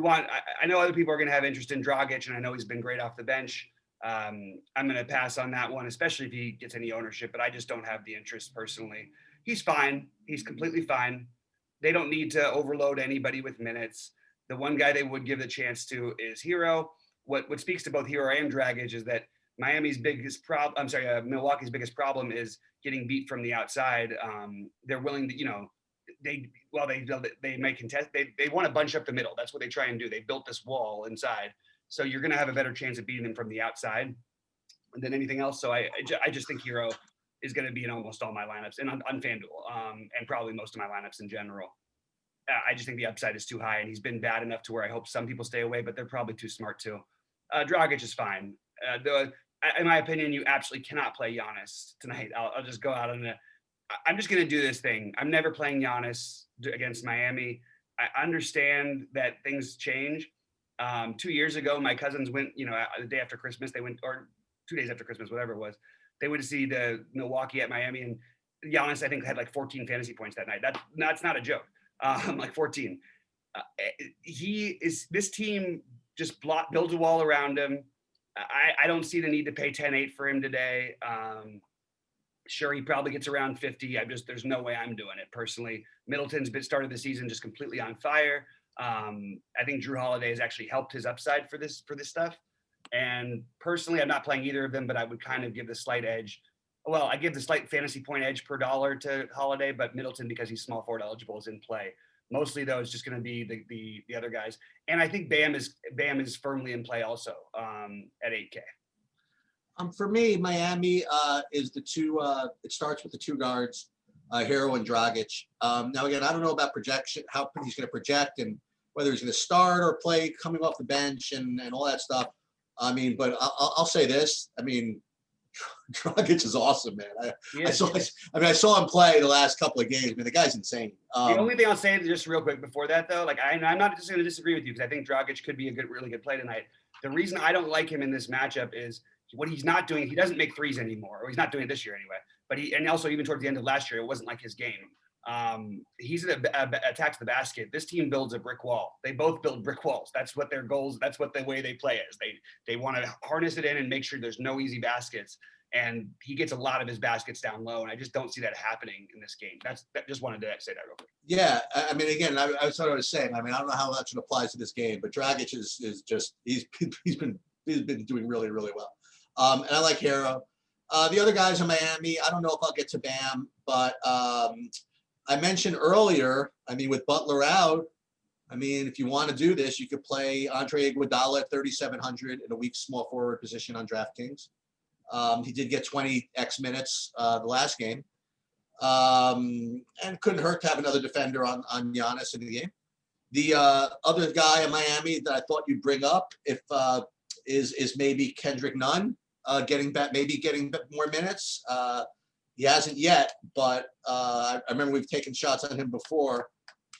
Speaker 1: I know other people are going to have interest in Dragic, and I know he's been great off the bench. I'm going to pass on that one, especially if he gets any ownership. But I just don't have the interest personally. He's fine. He's completely fine. They don't need to overload anybody with minutes. The one guy they would give the chance to is Hero. What speaks to both Hero and Dragic is that Milwaukee's biggest problem is getting beat from the outside. They're willing to, they may contest. They want to bunch up the middle. That's what they try and do. They built this wall inside, so you're going to have a better chance of beating them from the outside than anything else. So I just think Hero is going to be in almost all my lineups and on FanDuel, and probably most of my lineups in general. I just think the upside is too high, and he's been bad enough to where I hope some people stay away, but they're probably too smart too. Dragic is fine. In my opinion, you absolutely cannot play Giannis tonight. I'll just go out on a. I'm just going to do this thing. I'm never playing Giannis against Miami. I understand that things change. 2 years ago, my cousins went, the day after Christmas, they went, or 2 days after Christmas, whatever it was, they went to see the Milwaukee at Miami, and Giannis, I think, had like 14 fantasy points that night. That's not a joke. Like 14. This team just builds a wall around him. I don't see the need to pay 10-8 for him today. Sure, he probably gets around 50. There's no way I'm doing it personally. Middleton's started the season just completely on fire. I think Drew Holiday has actually helped his upside for this stuff. And personally, I'm not playing either of them, but I would kind of give the slight edge. Well, I give the slight fantasy point edge per dollar to Holiday, but Middleton, because he's small forward eligible, is in play. Mostly though, it's just going to be the other guys. And I think Bam is firmly in play also at 8K.
Speaker 2: For me, Miami is the two. It starts with the two guards, Hero and Dragic. Now again, I don't know about projection, how he's going to project, and whether he's going to start or play coming off the bench and all that stuff. I mean, but I'll say this. I mean, Dragic is awesome, man. I saw him play the last couple of games. I mean, the guy's insane.
Speaker 1: The only thing I'll say just real quick before that, though, like I'm not just going to disagree with you because I think Dragic could be a really good play tonight. The reason I don't like him in this matchup is what he's not doing. He doesn't make threes anymore, or he's not doing it this year anyway. But and also even towards the end of last year, it wasn't like his game. He's attacks the basket. This team builds a brick wall. They both build brick walls. That's what their goals. That's what the way they play is. They want to harness it in and make sure there's no easy baskets. and he gets a lot of his baskets down low, and I just don't see that happening in this game. Just wanted to say that real quick.
Speaker 2: Yeah, I mean, again, I was what I was saying. I mean, I don't know how much it applies to this game, but Dragic is just he's been doing really, really well. And I like Hero. The other guys in Miami, I don't know if I'll get to Bam, but I mentioned earlier, I mean, with Butler out, I mean, if you want to do this, you could play Andre Iguodala at 3,700 in a weak small forward position on DraftKings. He did get 20x minutes the last game. And couldn't hurt to have another defender on Giannis in the game. The other guy in Miami that I thought you'd bring up is maybe Kendrick Nunn getting more minutes. He hasn't yet, but I remember we've taken shots on him before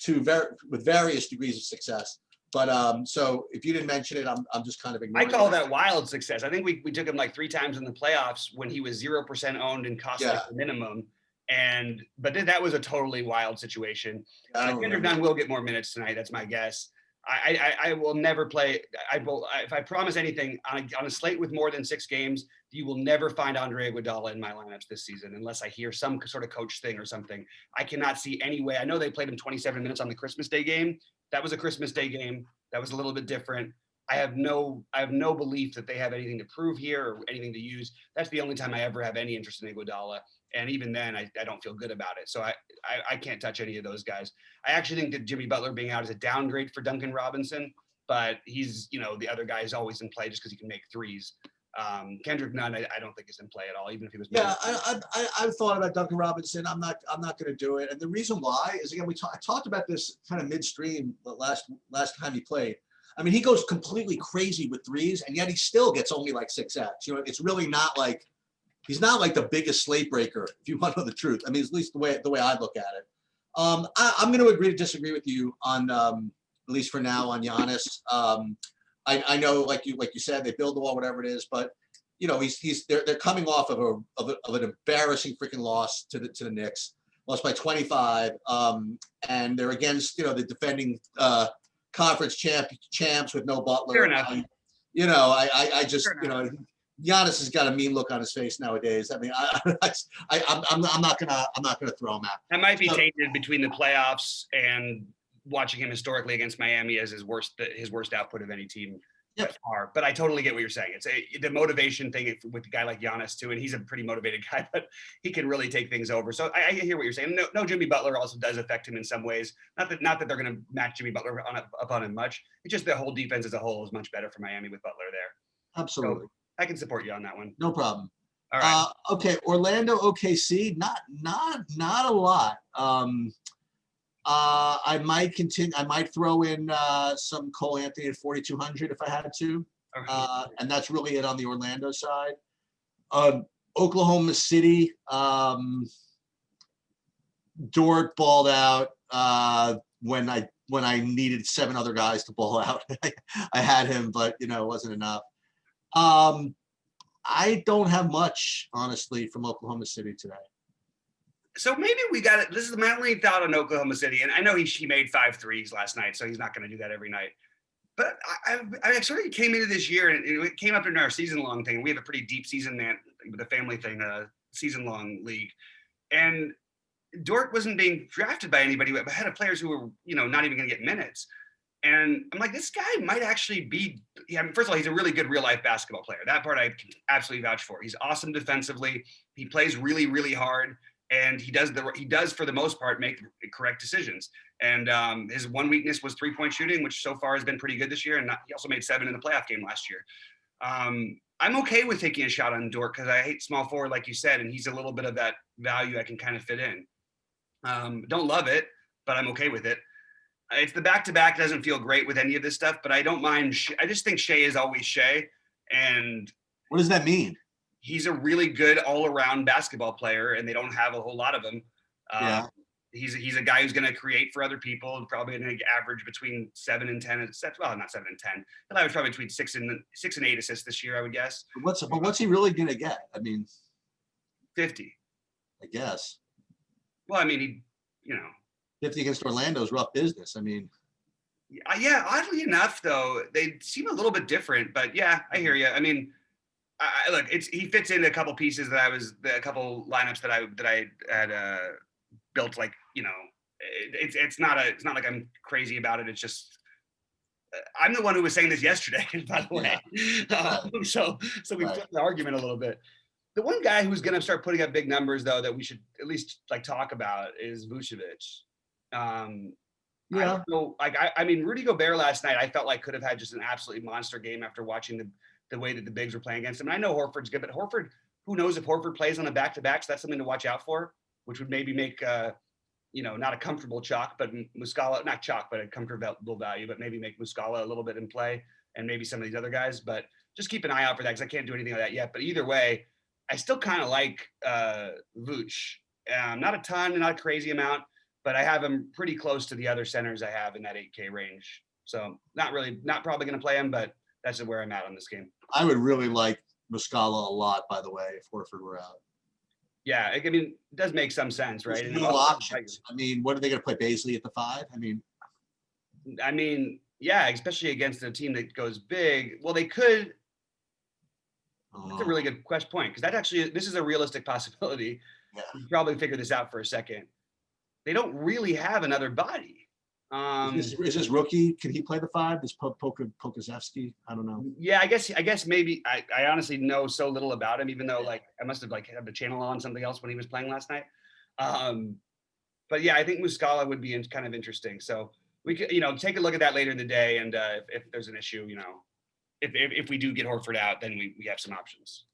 Speaker 2: with various degrees of success. But so if you didn't mention it, I'm just kind of ignoring
Speaker 1: I call that wild success. I think we took him like 3 times in the playoffs when he was 0% owned and cost like the minimum. But that was a totally wild situation. Kendrick Nunn will get more minutes tonight. That's my guess. I will never play. If I promise anything on a slate with more than 6 games, you will never find Andre Iguodala in my lineups this season unless I hear some sort of coach thing or something. I cannot see any way. I know they played him 27 minutes on the Christmas Day game. That was a Christmas Day game. That was a little bit different. I have no belief that they have anything to prove here or anything to use. That's the only time I ever have any interest in Iguodala. And even then, I don't feel good about it. So I can't touch any of those guys. I actually think that Jimmy Butler being out is a downgrade for Duncan Robinson, but he's, the other guy is always in play just because he can make threes. Kendrick Nunn, I don't think is in play at all, even if he was.
Speaker 2: Yeah, I've thought about Duncan Robinson. I'm not going to do it. And the reason why is, again, I talked about this kind of midstream the last time he played. I mean, he goes completely crazy with threes, and yet he still gets only like 6x. It's really not like, he's not like the biggest slate breaker, if you want to know the truth. I mean, at least the way I look at it. I'm going to agree to disagree with you on, at least for now, on Giannis. I know, like you said, they build the wall, whatever it is, but they're coming off of an embarrassing freaking loss to the Knicks, lost by 25, and they're against the defending conference champs with no Butler.
Speaker 1: Fair enough.
Speaker 2: I just Giannis has got a mean look on his face nowadays. I mean, I'm not gonna throw him out.
Speaker 1: That might be tainted between the playoffs and watching him historically against Miami as his worst output of any team.
Speaker 2: Yep.
Speaker 1: But I totally get what you're saying. It's the motivation thing with a guy like Giannis too, and he's a pretty motivated guy, but he can really take things over. So I hear what you're saying. No, Jimmy Butler also does affect him in some ways. Not that they're going to match Jimmy Butler upon him much. It's just the whole defense as a whole is much better for Miami with Butler there.
Speaker 2: Absolutely.
Speaker 1: So I can support you on that one.
Speaker 2: No problem.
Speaker 1: All right.
Speaker 2: Okay, Orlando, OKC, not a lot. I might continue. I might throw in some Cole Anthony at 4,200 if I had to, and that's really it on the Orlando side. Oklahoma City, Dort balled out when I needed 7 other guys to ball out. I had him, but it wasn't enough. I don't have much, honestly, from Oklahoma City today.
Speaker 1: So maybe we got it. This is my only thought on Oklahoma City. And I know he made 5 threes last night, so he's not going to do that every night. But I sort of came into this year, and it came up in our season-long thing. We have a pretty deep season, man, with the family thing, season-long league. And Dort wasn't being drafted by anybody, but had players who were, not even going to get minutes. And I'm like, this guy might actually be, first of all, he's a really good real-life basketball player. That part I can absolutely vouch for. He's awesome defensively. He plays really, really hard. And he does for the most part make correct decisions. And his one weakness was 3-point shooting, which so far has been pretty good this year. And he also made 7 in the playoff game last year. I'm okay with taking a shot on Dort because I hate small forward, like you said, and he's a little bit of that value I can kind of fit in. Don't love it, but I'm okay with it. It's the back-to-back doesn't feel great with any of this stuff, but I don't mind. I just think Shea is always Shea. And
Speaker 2: what does that mean?
Speaker 1: He's a really good all-around basketball player, and they don't have a whole lot of them. He's a guy who's going to create for other people, and probably going to average between 7 and 10. Well, not 7 and 10. He'll average probably between 6 and 8 assists this year, I would guess.
Speaker 2: What's he really going to get? I mean,
Speaker 1: 50.
Speaker 2: I guess.
Speaker 1: Well, I mean,
Speaker 2: 50 against Orlando is rough business. I mean.
Speaker 1: Yeah. Oddly enough, though, they seem a little bit different. But yeah, I hear you. I mean. Look, he fits into a couple pieces a couple lineups that I had built. Like, it's not like I'm crazy about it. It's just I'm the one who was saying this yesterday, by the way. So we flipped the argument a little bit. The one guy who's going to start putting up big numbers, though, that we should at least like talk about is Vucevic. I don't know, I mean, Rudy Gobert last night, I felt like could have had just an absolutely monster game after watching the way that the bigs were playing against him. And I know Horford's good, but Horford, who knows if Horford plays on a back-to-back, so that's something to watch out for, which would maybe make, not a comfortable chalk, but Muscala, not chalk, but a comfortable value, but maybe make Muscala a little bit in play and maybe some of these other guys. But just keep an eye out for that because I can't do anything like that yet. But either way, I still kind of like Vooch. Not a ton, not a crazy amount, but I have him pretty close to the other centers I have in that 8K range. So not probably going to play him, but that's where I'm at on this game.
Speaker 2: I would really like Muscala a lot, by the way, if Horford were out.
Speaker 1: Yeah, I mean, it does make some sense, right?
Speaker 2: No options. I mean, what are they going to play Bazley at the 5?
Speaker 1: I mean, yeah, especially against a team that goes big. Well, they could. That's a really good point because this is a realistic possibility.
Speaker 2: Yeah.
Speaker 1: You probably figure this out for a second. They don't really have another body.
Speaker 2: Is this rookie? Can he play the 5? This Pokazevsky? I don't know.
Speaker 1: Yeah, I guess maybe. I honestly know so little about him, even though I must have had the channel on something else when he was playing last night. But yeah, I think Muscala would be kind of interesting. So we could, take a look at that later in the day, and if there's an issue, if we do get Horford out, then we have some options.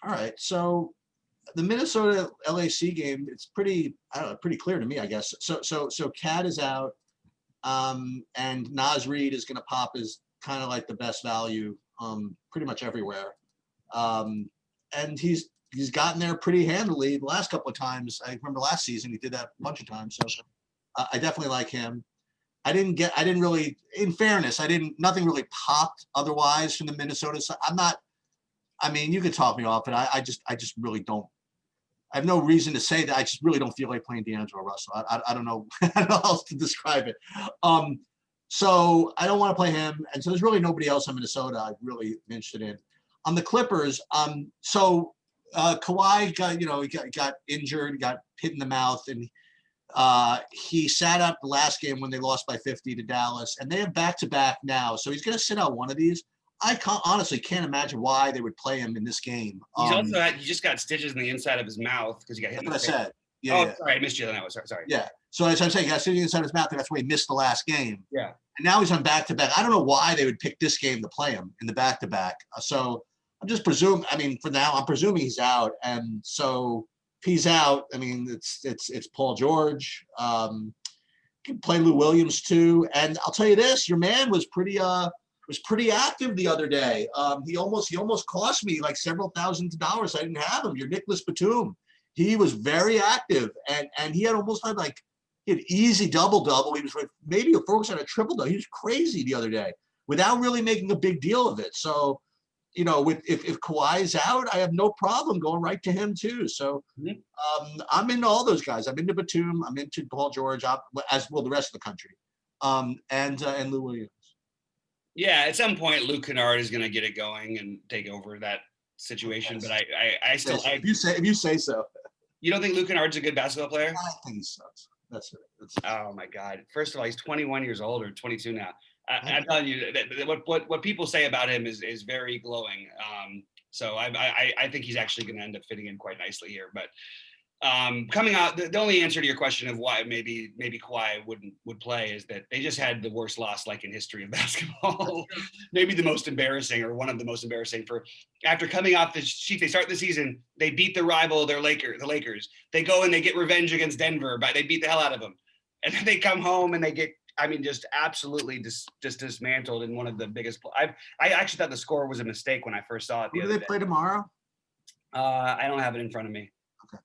Speaker 1: All
Speaker 2: right. So the Minnesota LAC game, it's pretty clear to me, I guess. So Cat is out, and Naz Reid is going to pop as kind of like the best value, pretty much everywhere. And he's gotten there pretty handily the last couple of times. I remember last season he did that a bunch of times. So I definitely like him. Nothing really popped otherwise from the Minnesota side. You could talk me off, but I just really don't. I have no reason to say that. I just really don't feel like playing D'Angelo Russell. I don't know how else to describe it. So I don't want to play him. And so there's really nobody else in Minnesota I'm really interested in. On the Clippers, so Kawhi got injured, got hit in the mouth, and he sat out the last game when they lost by 50 to Dallas, and they have back-to-back now. So he's going to sit out one of these. I honestly can't imagine why they would play him in this game.
Speaker 1: He just got stitches in the inside of his mouth because he got hit.
Speaker 2: That's what I said.
Speaker 1: Yeah. Sorry, I missed you on that one. Sorry.
Speaker 2: Yeah. So as I'm saying, he got stitches inside his mouth, and that's why he missed the last game.
Speaker 1: Yeah.
Speaker 2: And now he's on back-to-back. I don't know why they would pick this game to play him in the back-to-back. So I'm just presuming. For now, I'm presuming he's out, and so if he's out, it's Paul George. Can play Lou Williams too, and I'll tell you this: your man was pretty active the other day. He almost cost me like several thousands of dollars. I didn't have him. Your Nicholas Batum, he was very active, and he had easy double. He was like maybe a focus on a triple double. He was crazy the other day without really making a big deal of it. So, if Kawhi is out, I have no problem going right to him too. So I'm into all those guys. I'm into Batum. I'm into Paul George, as will the rest of the country, and Lou Williams.
Speaker 1: Yeah, at some point, Luke Kennard is going to get it going and take over that situation. But I still,
Speaker 2: if you say so.
Speaker 1: You don't think Luke Kennard's a good basketball player?
Speaker 2: I think he sucks. That's it.
Speaker 1: Oh my God! First of all, he's 21 years old or 22 now. I'm telling you, what people say about him is very glowing. So I think he's actually going to end up fitting in quite nicely here. But coming out, the only answer to your question of why maybe Kawhi would play is that they just had the worst loss like in history of basketball. Maybe the most embarrassing or one of the most embarrassing after coming off the sheet. They start the season, they beat the rival, the Lakers. They go and they get revenge against Denver, but they beat the hell out of them. And then they come home and they get, just absolutely just dismantled in one of the biggest. I actually thought the score was a mistake when I first saw it.
Speaker 2: Who do they play tomorrow?
Speaker 1: I don't have it in front of me. Okay.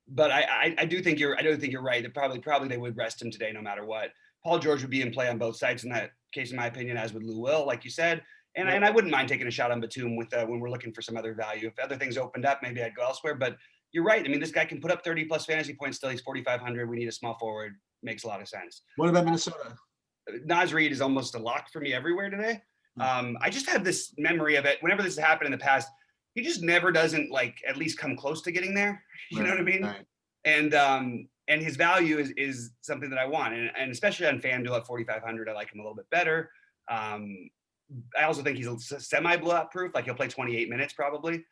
Speaker 1: But I do think you're right. That probably they would rest him today no matter what. Paul George would be in play on both sides in that case, in my opinion, as would Lou Will, like you said. And I wouldn't mind taking a shot on Batum when we're looking for some other value. If other things opened up, maybe I'd go elsewhere. But you're right. This guy can put up 30 plus fantasy points still. He's 4,500. We need a small forward. Makes a lot of sense.
Speaker 2: What about Minnesota?
Speaker 1: Naz Reid is almost a lock for me everywhere today. I just have this memory of it. Whenever this has happened in the past, he just never doesn't like at least come close to getting there. You know what I mean?
Speaker 2: Right.
Speaker 1: And his value is something that I want, and especially on FanDuel at 4,500, I like him a little bit better. I also think he's semi blowout proof. Like he'll play 28 minutes probably.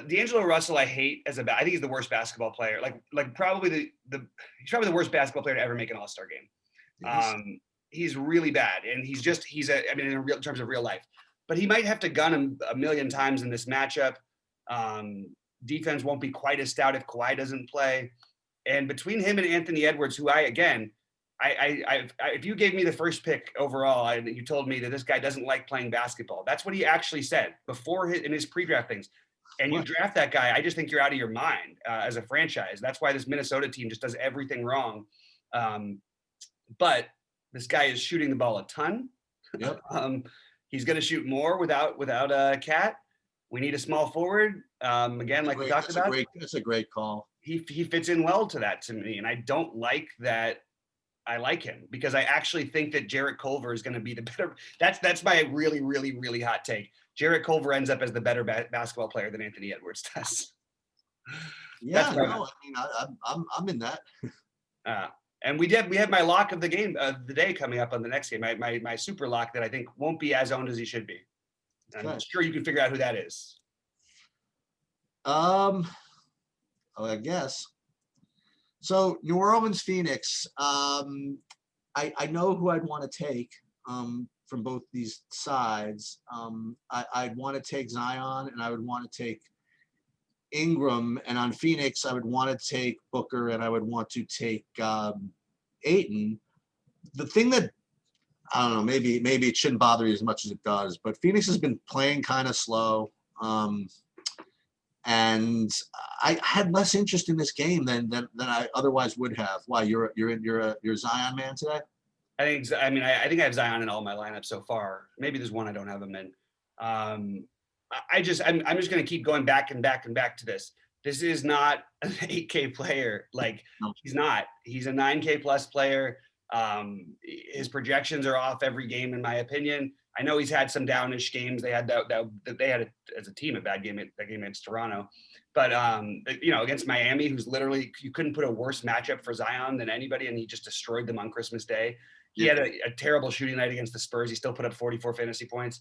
Speaker 1: D'Angelo Russell, I hate as I think he's the worst basketball player. Like probably he's probably the worst basketball player to ever make an All-Star game. He's really bad, and I mean in terms of real life, but he might have to gun him a million times in this matchup. Defense won't be quite as stout if Kawhi doesn't play, and between him and Anthony Edwards, who if you gave me the first pick overall, you told me that this guy doesn't like playing basketball. That's what he actually said in his pre-draft things. And you draft that guy, I just think you're out of your mind as a franchise. That's why this Minnesota team just does everything wrong. But this guy is shooting the ball a ton.
Speaker 2: Yep.
Speaker 1: He's going to shoot more without a Cat. We need a small forward. Again, like we talked about.
Speaker 2: That's a great call.
Speaker 1: He fits in well to me, and I don't like that. I like him because I actually think that Jarrett Culver is going to be the better. That's my really, really, really hot take. Jarrett Culver ends up as the better basketball player than Anthony Edwards does.
Speaker 2: Yeah, no, I mean, I'm in that.
Speaker 1: And we have my lock of the game of the day coming up on the next game. My super lock that I think won't be as owned as he should be. I'm sure you can figure out who that is.
Speaker 2: I guess. So New Orleans, Phoenix. I know who I'd want to take from both these sides. I'd want to take Zion, and I would want to take Ingram. And on Phoenix, I would want to take Booker, and I would want to take Ayton. The thing that I don't know, maybe it shouldn't bother you as much as it does, but Phoenix has been playing kind of slow. And I had less interest in this game than I otherwise would have. Why, you're a Zion man today?
Speaker 1: I think I have Zion in all my lineups so far. Maybe there's one I don't have him in. I'm just going to keep going back and back and back to this. This is not an 8K player. Like he's not. He's a 9K plus player. His projections are off every game, in my opinion. I know he's had some downish games. They had as a team a bad game that game against Toronto, but against Miami, who's literally, you couldn't put a worse matchup for Zion than anybody, and he just destroyed them on Christmas Day. He had a terrible shooting night against the Spurs. He still put up 44 fantasy points.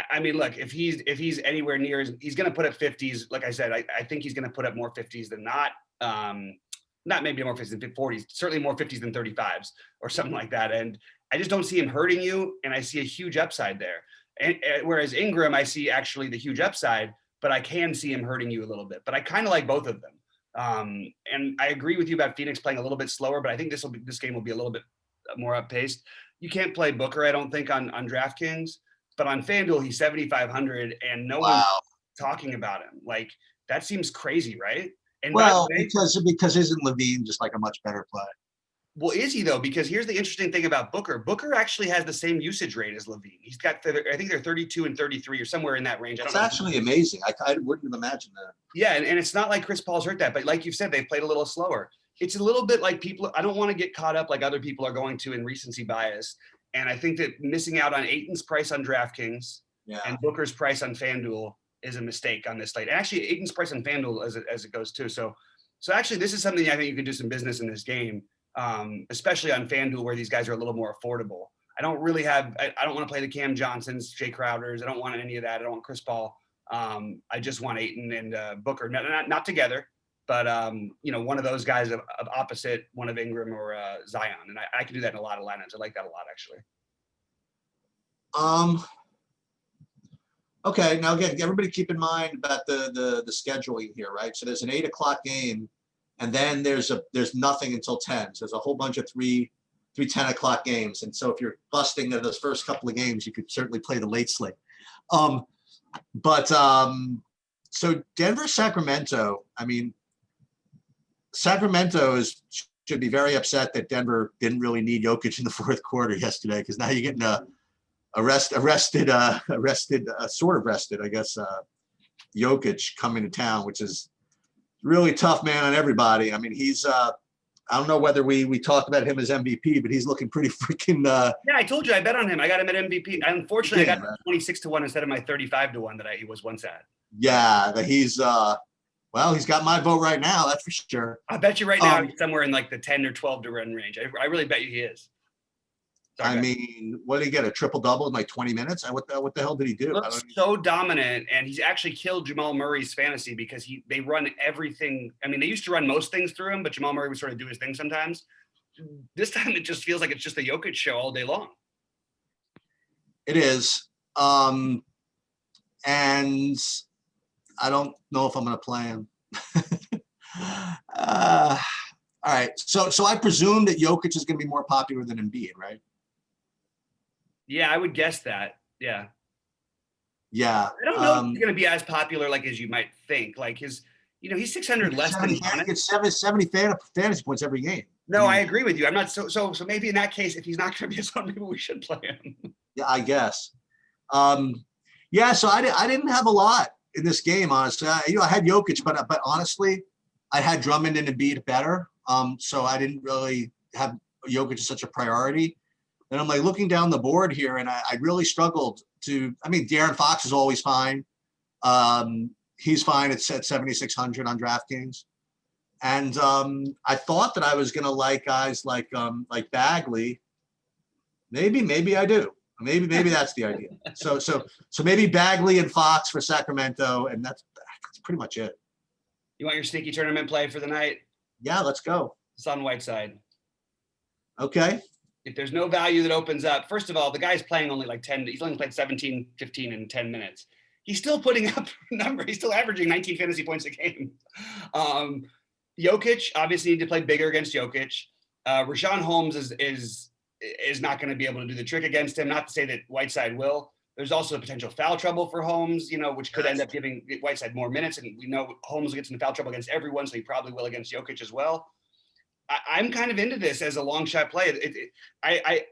Speaker 1: I mean, look, if he's anywhere near, he's going to put up 50s. Like I said, I think he's going to put up more 50s than not. Not maybe more 50s than 40s, certainly more 50s than 35s or something like that. And I just don't see him hurting you, and I see a huge upside there. And whereas Ingram, I see actually the huge upside, but I can see him hurting you a little bit. But I kind of like both of them. And I agree with you about Phoenix playing a little bit slower, but I think this game will be a little bit more up-paced. You can't play Booker, I don't think, on DraftKings, but on FanDuel, he's 7,500, and no one's talking about him. Like, that seems crazy, right? And
Speaker 2: well, because isn't Levine just like a much better play?
Speaker 1: Well, is he though? Because here's the interesting thing about Booker. Booker actually has the same usage rate as Levine. He's got, I think they're 32 and 33 or somewhere in that range.
Speaker 2: It's actually amazing. I wouldn't have imagined that.
Speaker 1: Yeah, and it's not like Chris Paul's hurt that, but like you've said, they played a little slower. It's a little bit like I don't want to get caught up like other people are going to in recency bias. And I think that missing out on Ayton's price on DraftKings and Booker's price on FanDuel is a mistake on this slate. And actually, Ayton's price on FanDuel as it goes too. So actually, this is something I think you can do some business in this game, especially on FanDuel where these guys are a little more affordable. I don't really have. I don't want to play the Cam Johnsons, Jay Crowders. I don't want any of that. I don't want Chris Paul. I just want Ayton and Booker, not together, but one of those guys of opposite one of Ingram or Zion, and I can do that in a lot of lineups. I like that a lot, actually.
Speaker 2: Okay, now again, everybody keep in mind about the scheduling here, right? So there's an 8 o'clock game, and then there's nothing until 10. So there's a whole bunch of three 10 o'clock games. And so if you're busting in those first couple of games, you could certainly play the late slate. So Denver, Sacramento, I mean, Sacramento should be very upset that Denver didn't really need Jokic in the fourth quarter yesterday, because now you're getting arrested, I guess, Jokic coming to town, which is really tough, man, on everybody. I mean, he's I don't know whether we talked about him as MVP, but he's looking pretty freaking.
Speaker 1: Yeah, I told you I bet on him. I got him at MVP. Unfortunately, I got
Speaker 2: right?
Speaker 1: 26-1 instead of my 35-1 that he was once at.
Speaker 2: Yeah, that he's well, he's got my vote right now. That's for sure.
Speaker 1: I bet you right now he's somewhere in like the 10 or 12 to run range. I really bet you he is.
Speaker 2: Sorry, I mean, what did he get? A triple double in like 20 minutes? What the hell did he do?
Speaker 1: Looks so dominant, and he's actually killed Jamal Murray's fantasy because they run everything. I mean, they used to run most things through him, but Jamal Murray would sort of do his thing sometimes. This time, it just feels like it's just a Jokic show all day long.
Speaker 2: It is, and I don't know if I'm going to play him. All right, so I presume that Jokic is going to be more popular than Embiid, right?
Speaker 1: Yeah, I would guess that. Yeah.
Speaker 2: Yeah.
Speaker 1: I don't know if he's going to be as popular like as you might think. Like he's 600 less than
Speaker 2: Giannis. He gets 70 fantasy points every game.
Speaker 1: No, I agree with you. I'm not so maybe in that case, if he's not going to be his own, maybe we should play him.
Speaker 2: Yeah, I guess. Yeah, so I didn't have a lot in this game, honestly. I had Jokic, but honestly, I had Drummond and Embiid better. So I didn't really have Jokic as such a priority. And I'm like looking down the board here, and I really struggled to. I mean, De'Aaron Fox is always fine. He's fine at 7,600 on DraftKings. And I thought that I was gonna like guys like Bagley. Maybe I do. Maybe that's the idea. So maybe Bagley and Fox for Sacramento, and that's pretty much it.
Speaker 1: You want your sneaky tournament play for the night?
Speaker 2: Yeah, let's go.
Speaker 1: It's on Whiteside.
Speaker 2: Okay.
Speaker 1: If there's no value that opens up, first of all, the guy's playing only like 10. He's only played 17, 15 in 10 minutes. He's still putting up a number. He's still averaging 19 fantasy points a game. Jokic obviously need to play bigger against Jokic. Rashawn Holmes is not going to be able to do the trick against him. Not to say that Whiteside will. There's also potential foul trouble for Holmes, which could end up giving Whiteside more minutes. And we know Holmes gets into foul trouble against everyone, so he probably will against Jokic as well. I'm kind of into this as a long shot play.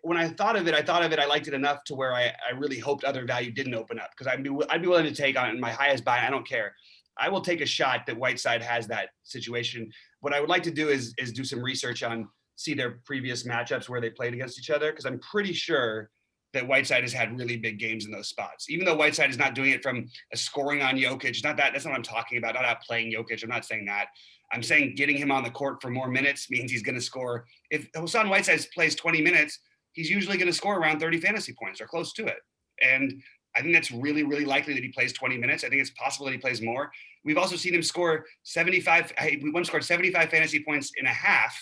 Speaker 1: When I thought of it, I liked it enough to where I really hoped other value didn't open up, because I'd be willing to take on my highest buy. I don't care. I will take a shot that Whiteside has that situation. What I would like to do is do some research on, see their previous matchups where they played against each other, because I'm pretty sure that Whiteside has had really big games in those spots. Even though Whiteside is not doing it from a scoring on Jokic, that's not what I'm talking about. Not outplaying Jokic. I'm not saying that. I'm saying getting him on the court for more minutes means he's going to score. If Hassan Whiteside plays 20 minutes, he's usually going to score around 30 fantasy points or close to it. And I think that's really, really likely that he plays 20 minutes. I think it's possible that he plays more. We've also seen him score 75. We once scored 75 fantasy points in a half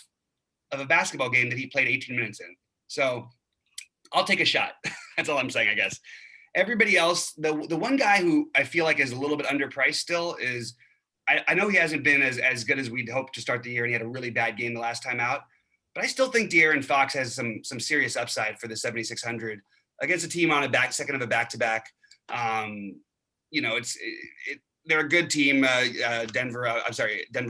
Speaker 1: of a basketball game that he played 18 minutes in. So I'll take a shot. That's all I'm saying, I guess. Everybody else, the one guy who I feel like is a little bit underpriced still is, I know he hasn't been as good as we'd hoped to start the year, and he had a really bad game the last time out, but I still think De'Aaron Fox has some serious upside for the 7,600 against a team on second of a back-to-back. They're a good team, Denver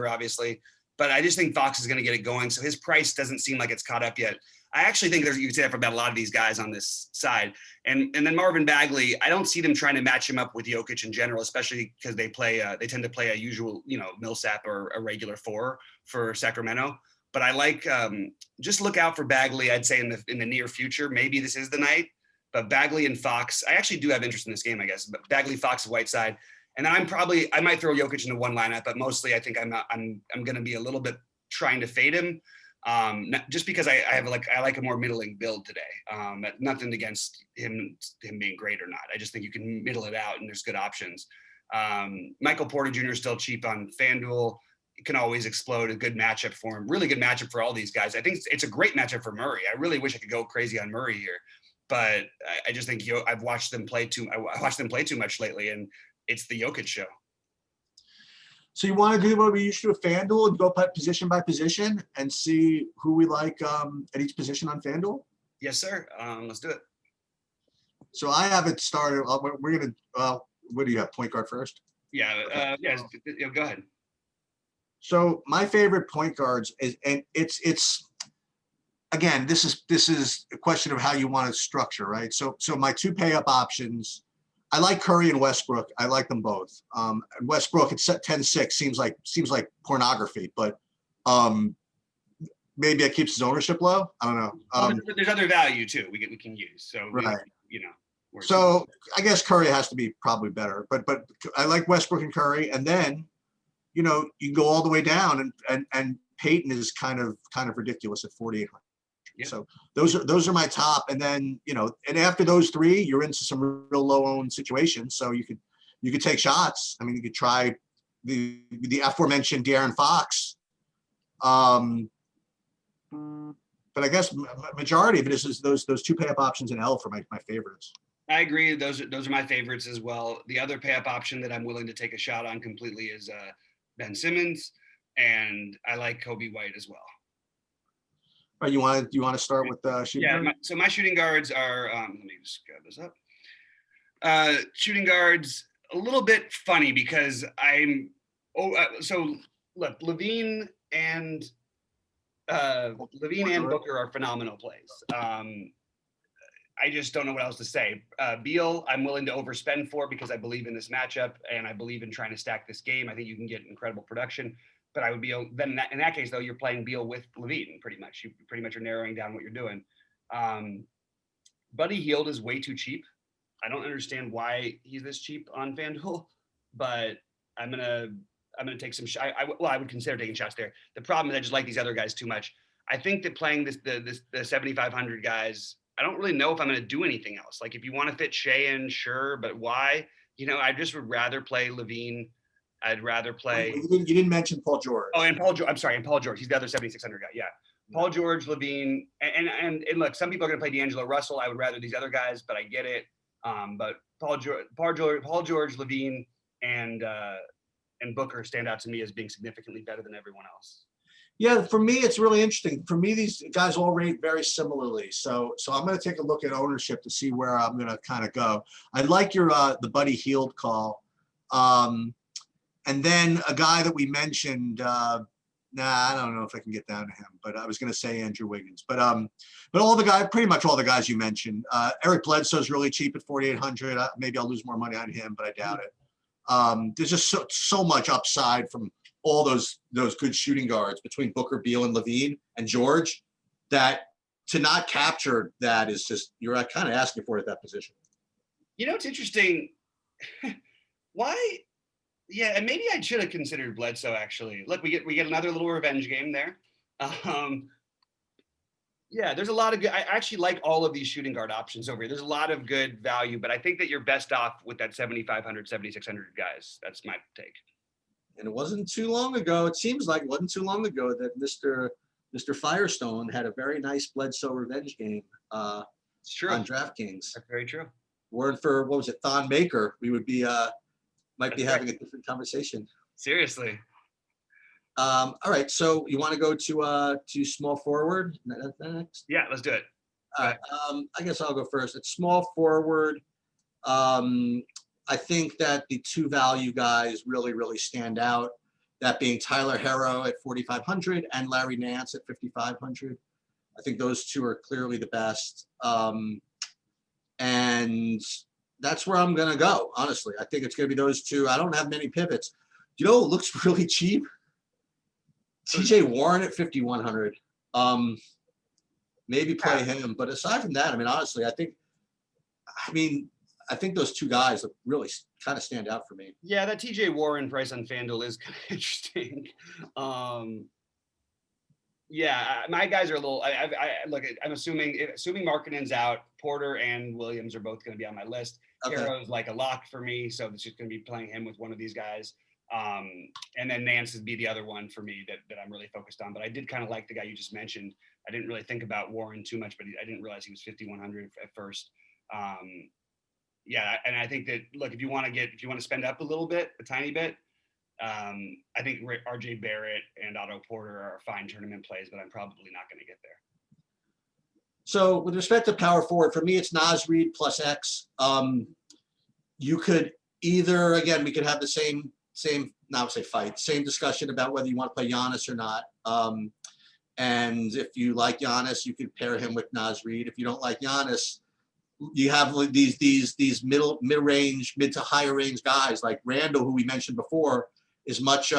Speaker 1: obviously, but I just think Fox is going to get it going. So his price doesn't seem like it's caught up yet. I actually think you can say that about a lot of these guys on this side. And then Marvin Bagley, I don't see them trying to match him up with Jokic in general, especially because they tend to play a usual, Millsap or a regular 4 for Sacramento. But I like, just look out for Bagley, I'd say in the near future. Maybe this is the night, but Bagley and Fox, I actually do have interest in this game, I guess. But Bagley, Fox, Whiteside. And then I might throw Jokic into one lineup, but mostly I think I'm going to be a little bit trying to fade him. Just because I like a more middling build today. Nothing against him being great or not. I just think you can middle it out and there's good options. Michael Porter Jr. is still cheap on FanDuel. It can always explode. A good matchup for him. Really good matchup for all these guys. I think it's a great matchup for Murray. I really wish I could go crazy on Murray here, but I just think I've watched them play too much lately, and it's the Jokic show.
Speaker 2: So you want to do what we used to do with FanDuel and go position by position and see who we like at each position on FanDuel?
Speaker 1: Yes, sir. Let's do it.
Speaker 2: So I have it started. We're going to, what do you have? Point guard first?
Speaker 1: Yeah. Go ahead.
Speaker 2: So my favorite point guards is, and it's again, this is a question of how you want to structure, right? So my 2 pay up options, I like Curry and Westbrook. I like them both. Westbrook at 10-6 seems like pornography, but maybe it keeps his ownership low. I don't know.
Speaker 1: Well, there's other value too we can use. So
Speaker 2: Right.
Speaker 1: So
Speaker 2: I guess Curry has to be probably better, but I like Westbrook and Curry, and then you can go all the way down, and Peyton is kind of ridiculous at 4,800.
Speaker 1: Yeah.
Speaker 2: So those are my top, and then and after those three, you're into some real low owned situations. So you could take shots. I mean, you could try the aforementioned De'Aaron Fox. But I guess majority of it is those two pay up options in L for my favorites.
Speaker 1: I agree. Those are my favorites as well. The other pay up option that I'm willing to take a shot on completely is Ben Simmons, and I like Kobe White as well.
Speaker 2: All right, you want to start with shooting?
Speaker 1: Yeah. So my shooting guards are. Let me just grab this up. Shooting guards, a little bit funny because so look, LaVine and Booker are phenomenal plays. I just don't know what else to say. Beal, I'm willing to overspend for because I believe in this matchup and I believe in trying to stack this game. I think you can get incredible production, but I would be then in that case though, you're playing Beal with LaVine pretty much. You pretty much are narrowing down what you're doing. Buddy Hield is way too cheap. I don't understand why he's this cheap on FanDuel, but I'm gonna take some. I would consider taking shots there. The problem is I just like these other guys too much. I think that playing the 7,500 guys, I don't really know if I'm going to do anything else. Like if you want to fit Shea in, sure, but why? I just would rather play LaVine. I'd rather play.
Speaker 2: You didn't mention Paul George.
Speaker 1: Oh, and Paul George. I'm sorry, and Paul George. He's the other 7,600 guy. Yeah, Paul George, LaVine, and look, some people are going to play D'Angelo Russell. I would rather these other guys, but I get it. But Paul George, LaVine, and Booker stand out to me as being significantly better than everyone else.
Speaker 2: Yeah, for me, it's really interesting. For me, these guys all rate very similarly. So I'm going to take a look at ownership to see where I'm going to kind of go. I like your the Buddy Hield call. And then a guy that we mentioned, I don't know if I can get down to him, but I was going to say Andrew Wiggins. But pretty much all the guys you mentioned. Eric Bledsoe's really cheap at 4,800. Maybe I'll lose more money on him, but I doubt it. There's just so much upside from all those good shooting guards between Booker, Beal, and LaVine and George, that to not capture that is just, you're kind of asking for it at that position.
Speaker 1: It's interesting. Why? Yeah, and maybe I should have considered Bledsoe actually. Look, we get another little revenge game there. Yeah, there's a lot of good. I actually like all of these shooting guard options over here. There's a lot of good value, but I think that you're best off with that 7,500, 7,600 guys. That's my take.
Speaker 2: And it wasn't too long ago. It seems like it wasn't too long ago that Mr. Firestone had a very nice Bledsoe revenge game
Speaker 1: It's true.
Speaker 2: on DraftKings.
Speaker 1: That's very true.
Speaker 2: Weren't for what was it, Thon Maker, we would be might be
Speaker 1: That's
Speaker 2: having a different conversation.
Speaker 1: Seriously.
Speaker 2: All right, so you want to go to small forward next?
Speaker 1: Yeah, let's do it.
Speaker 2: All right, I guess I'll go first. At small forward, I think that the two value guys really stand out. That being Tyler Herro at 4,500 and Larry Nance at 5,500. I think those two are clearly the best. And that's where I'm gonna go, honestly. I think it's gonna be those two. I don't have many pivots. It looks really cheap. TJ Warren at 5,100. Maybe play him, but aside from that, I mean, honestly, I think those two guys really kind of stand out for me.
Speaker 1: Yeah, that TJ Warren price on FanDuel is kind of interesting. Yeah, my guys are a little. Look. I'm assuming Markkanen's out, Porter and Williams are both going to be on my list.
Speaker 2: Okay.
Speaker 1: Herro's like a lock for me, so it's just going to be playing him with one of these guys. And then Nance would be the other one for me that I'm really focused on. But I did kind of like the guy you just mentioned. I didn't really think about Warren too much, but I didn't realize he was 5,100 at first. Yeah, and I think that if you want to spend up a tiny bit, I think RJ Barrett and Otto Porter are fine tournament plays, but I'm probably not going to get there.
Speaker 2: So with respect to power forward, for me, it's Naz Reid plus X. You could either, again, we could have the same discussion about whether you want to play Giannis or not. And if you like Giannis, you could pair him with Naz Reid. If you don't like Giannis, you have these mid-range, mid to higher range guys like Randall, who we mentioned before, is much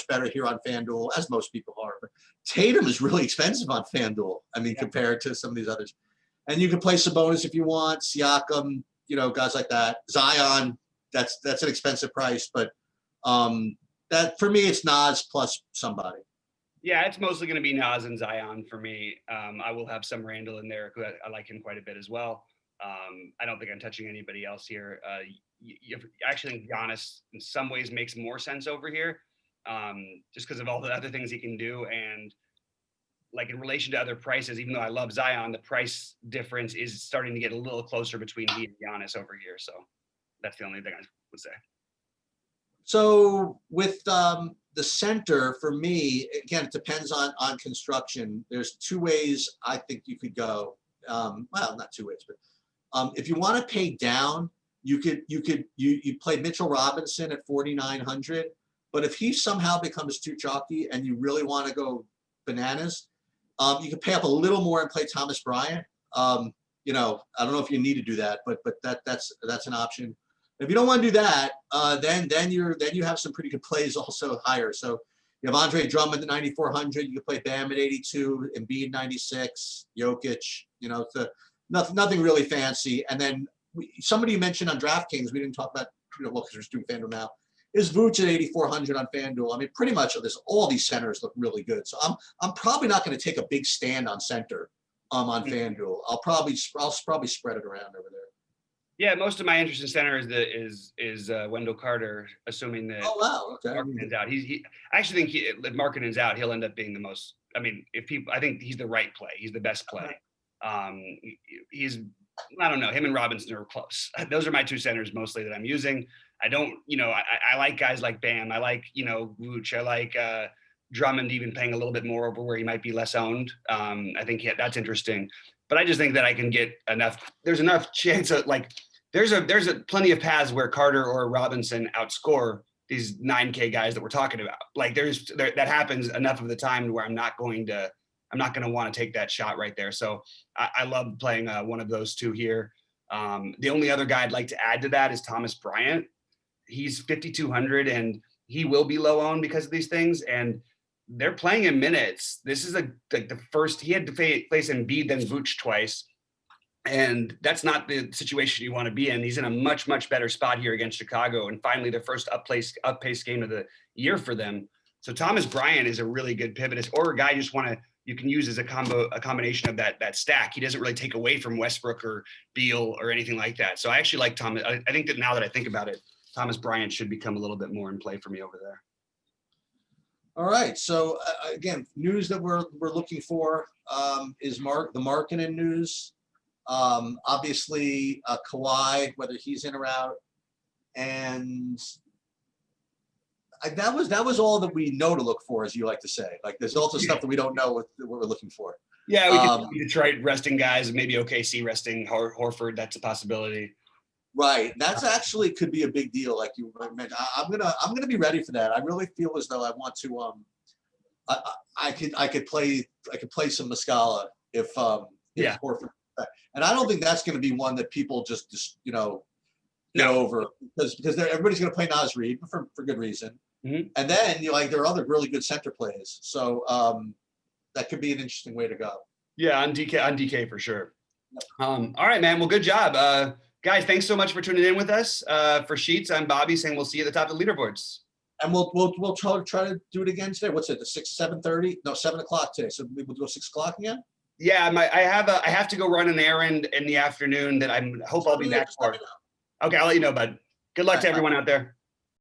Speaker 2: better here on FanDuel, as most people are. But Tatum is really expensive on FanDuel. I mean, compared to some of these others. And you can play Sabonis if you want, Siakam, guys like that. Zion, that's an expensive price, but that for me it's Nas plus somebody.
Speaker 1: Yeah, it's mostly going to be Nas and Zion for me. I will have some Randall in there because I like him quite a bit as well. I don't think I'm touching anybody else here. I actually think Giannis in some ways makes more sense over here, just because of all the other things he can do. And like in relation to other prices, even though I love Zion, the price difference is starting to get a little closer between he and Giannis over here. So that's the only thing I would say.
Speaker 2: So with the center, for me, again, it depends on construction. There's two ways I think you could go. Well, not two ways, but if you want to pay down, you play Mitchell Robinson at 4,900. But if he somehow becomes too chalky and you really want to go bananas, you can pay up a little more and play Thomas Bryant. I don't know if you need to do that, but that's an option. If you don't want to do that, then you have some pretty good plays also higher. So you have Andre Drummond at 9,400. You can play Bam at 82, Embiid 96, Jokic. Nothing really fancy. And then somebody you mentioned on DraftKings, we didn't talk about, because we're just doing FanDuel now, is Vooch at 8,400 on FanDuel. I mean, pretty much all these centers look really good. So I'm probably not going to take a big stand on center on FanDuel. I'll probably spread it around over there.
Speaker 1: Yeah, most of my interest in center is Wendell Carter, assuming that Markkanen's out. I actually think if Markkanen's out, he'll end up being the most. I mean, I think he's the right play. He's the best play. I don't know. Him and Robinson are close. Those are my two centers mostly that I'm using. I don't, I like guys like Bam. I like, Vooch. I like Drummond even paying a little bit more over where he might be less owned. I think that's interesting. But I just think that I can get enough. There's enough chance of there's plenty of paths where Carter or Robinson outscore these 9K guys that we're talking about. That happens enough of the time where I'm not going to want to take that shot right there. So I love playing one of those two here. The only other guy I'd like to add to that is Thomas Bryant. He's 5,200 and he will be low owned because of these things. And they're playing in minutes. This is the first he had to face Embiid then Vooch twice, and that's not the situation you want to be in. He's in a much better spot here against Chicago, and finally their first up-pace game of the year for them. So Thomas Bryant is a really good pivot, or a guy you can use as a combination of that stack. He doesn't really take away from Westbrook or Beal or anything like that. So I actually like Thomas. I think that now that I think about it, Thomas Bryant should become a little bit more in play for me over there.
Speaker 2: All right. So again, news that we're looking for is the Markkanen news. Obviously, Kawhi, whether he's in or out, and that was all that we know to look for, as you like to say. Like, there's also stuff that we don't know what we're looking for.
Speaker 1: Yeah, we can Detroit resting guys, maybe OKC resting Horford. That's a possibility.
Speaker 2: Right. That's actually could be a big deal, like you mentioned. I'm gonna be ready for that. I really feel as though I want to. I could play some Muscala if Horford. And I don't think that's going to be one that people just get over because everybody's going to play Naz Reid for good reason. Mm-hmm. And then there are other really good center plays. So that could be an interesting way to go.
Speaker 1: Yeah, on DK for sure. All right, man. Well, good job. Guys, thanks so much for tuning in with us. For Sheets, I'm Bobby saying we'll see you at the top of the leaderboards.
Speaker 2: And we'll try to do it again today. What's it? The 7:30? No, 7 o'clock today. So we'll go 6 o'clock again.
Speaker 1: Yeah, I have to go run an errand in the afternoon that I hope I'll be back for. Okay, I'll let you know, bud. Good luck to everyone out there.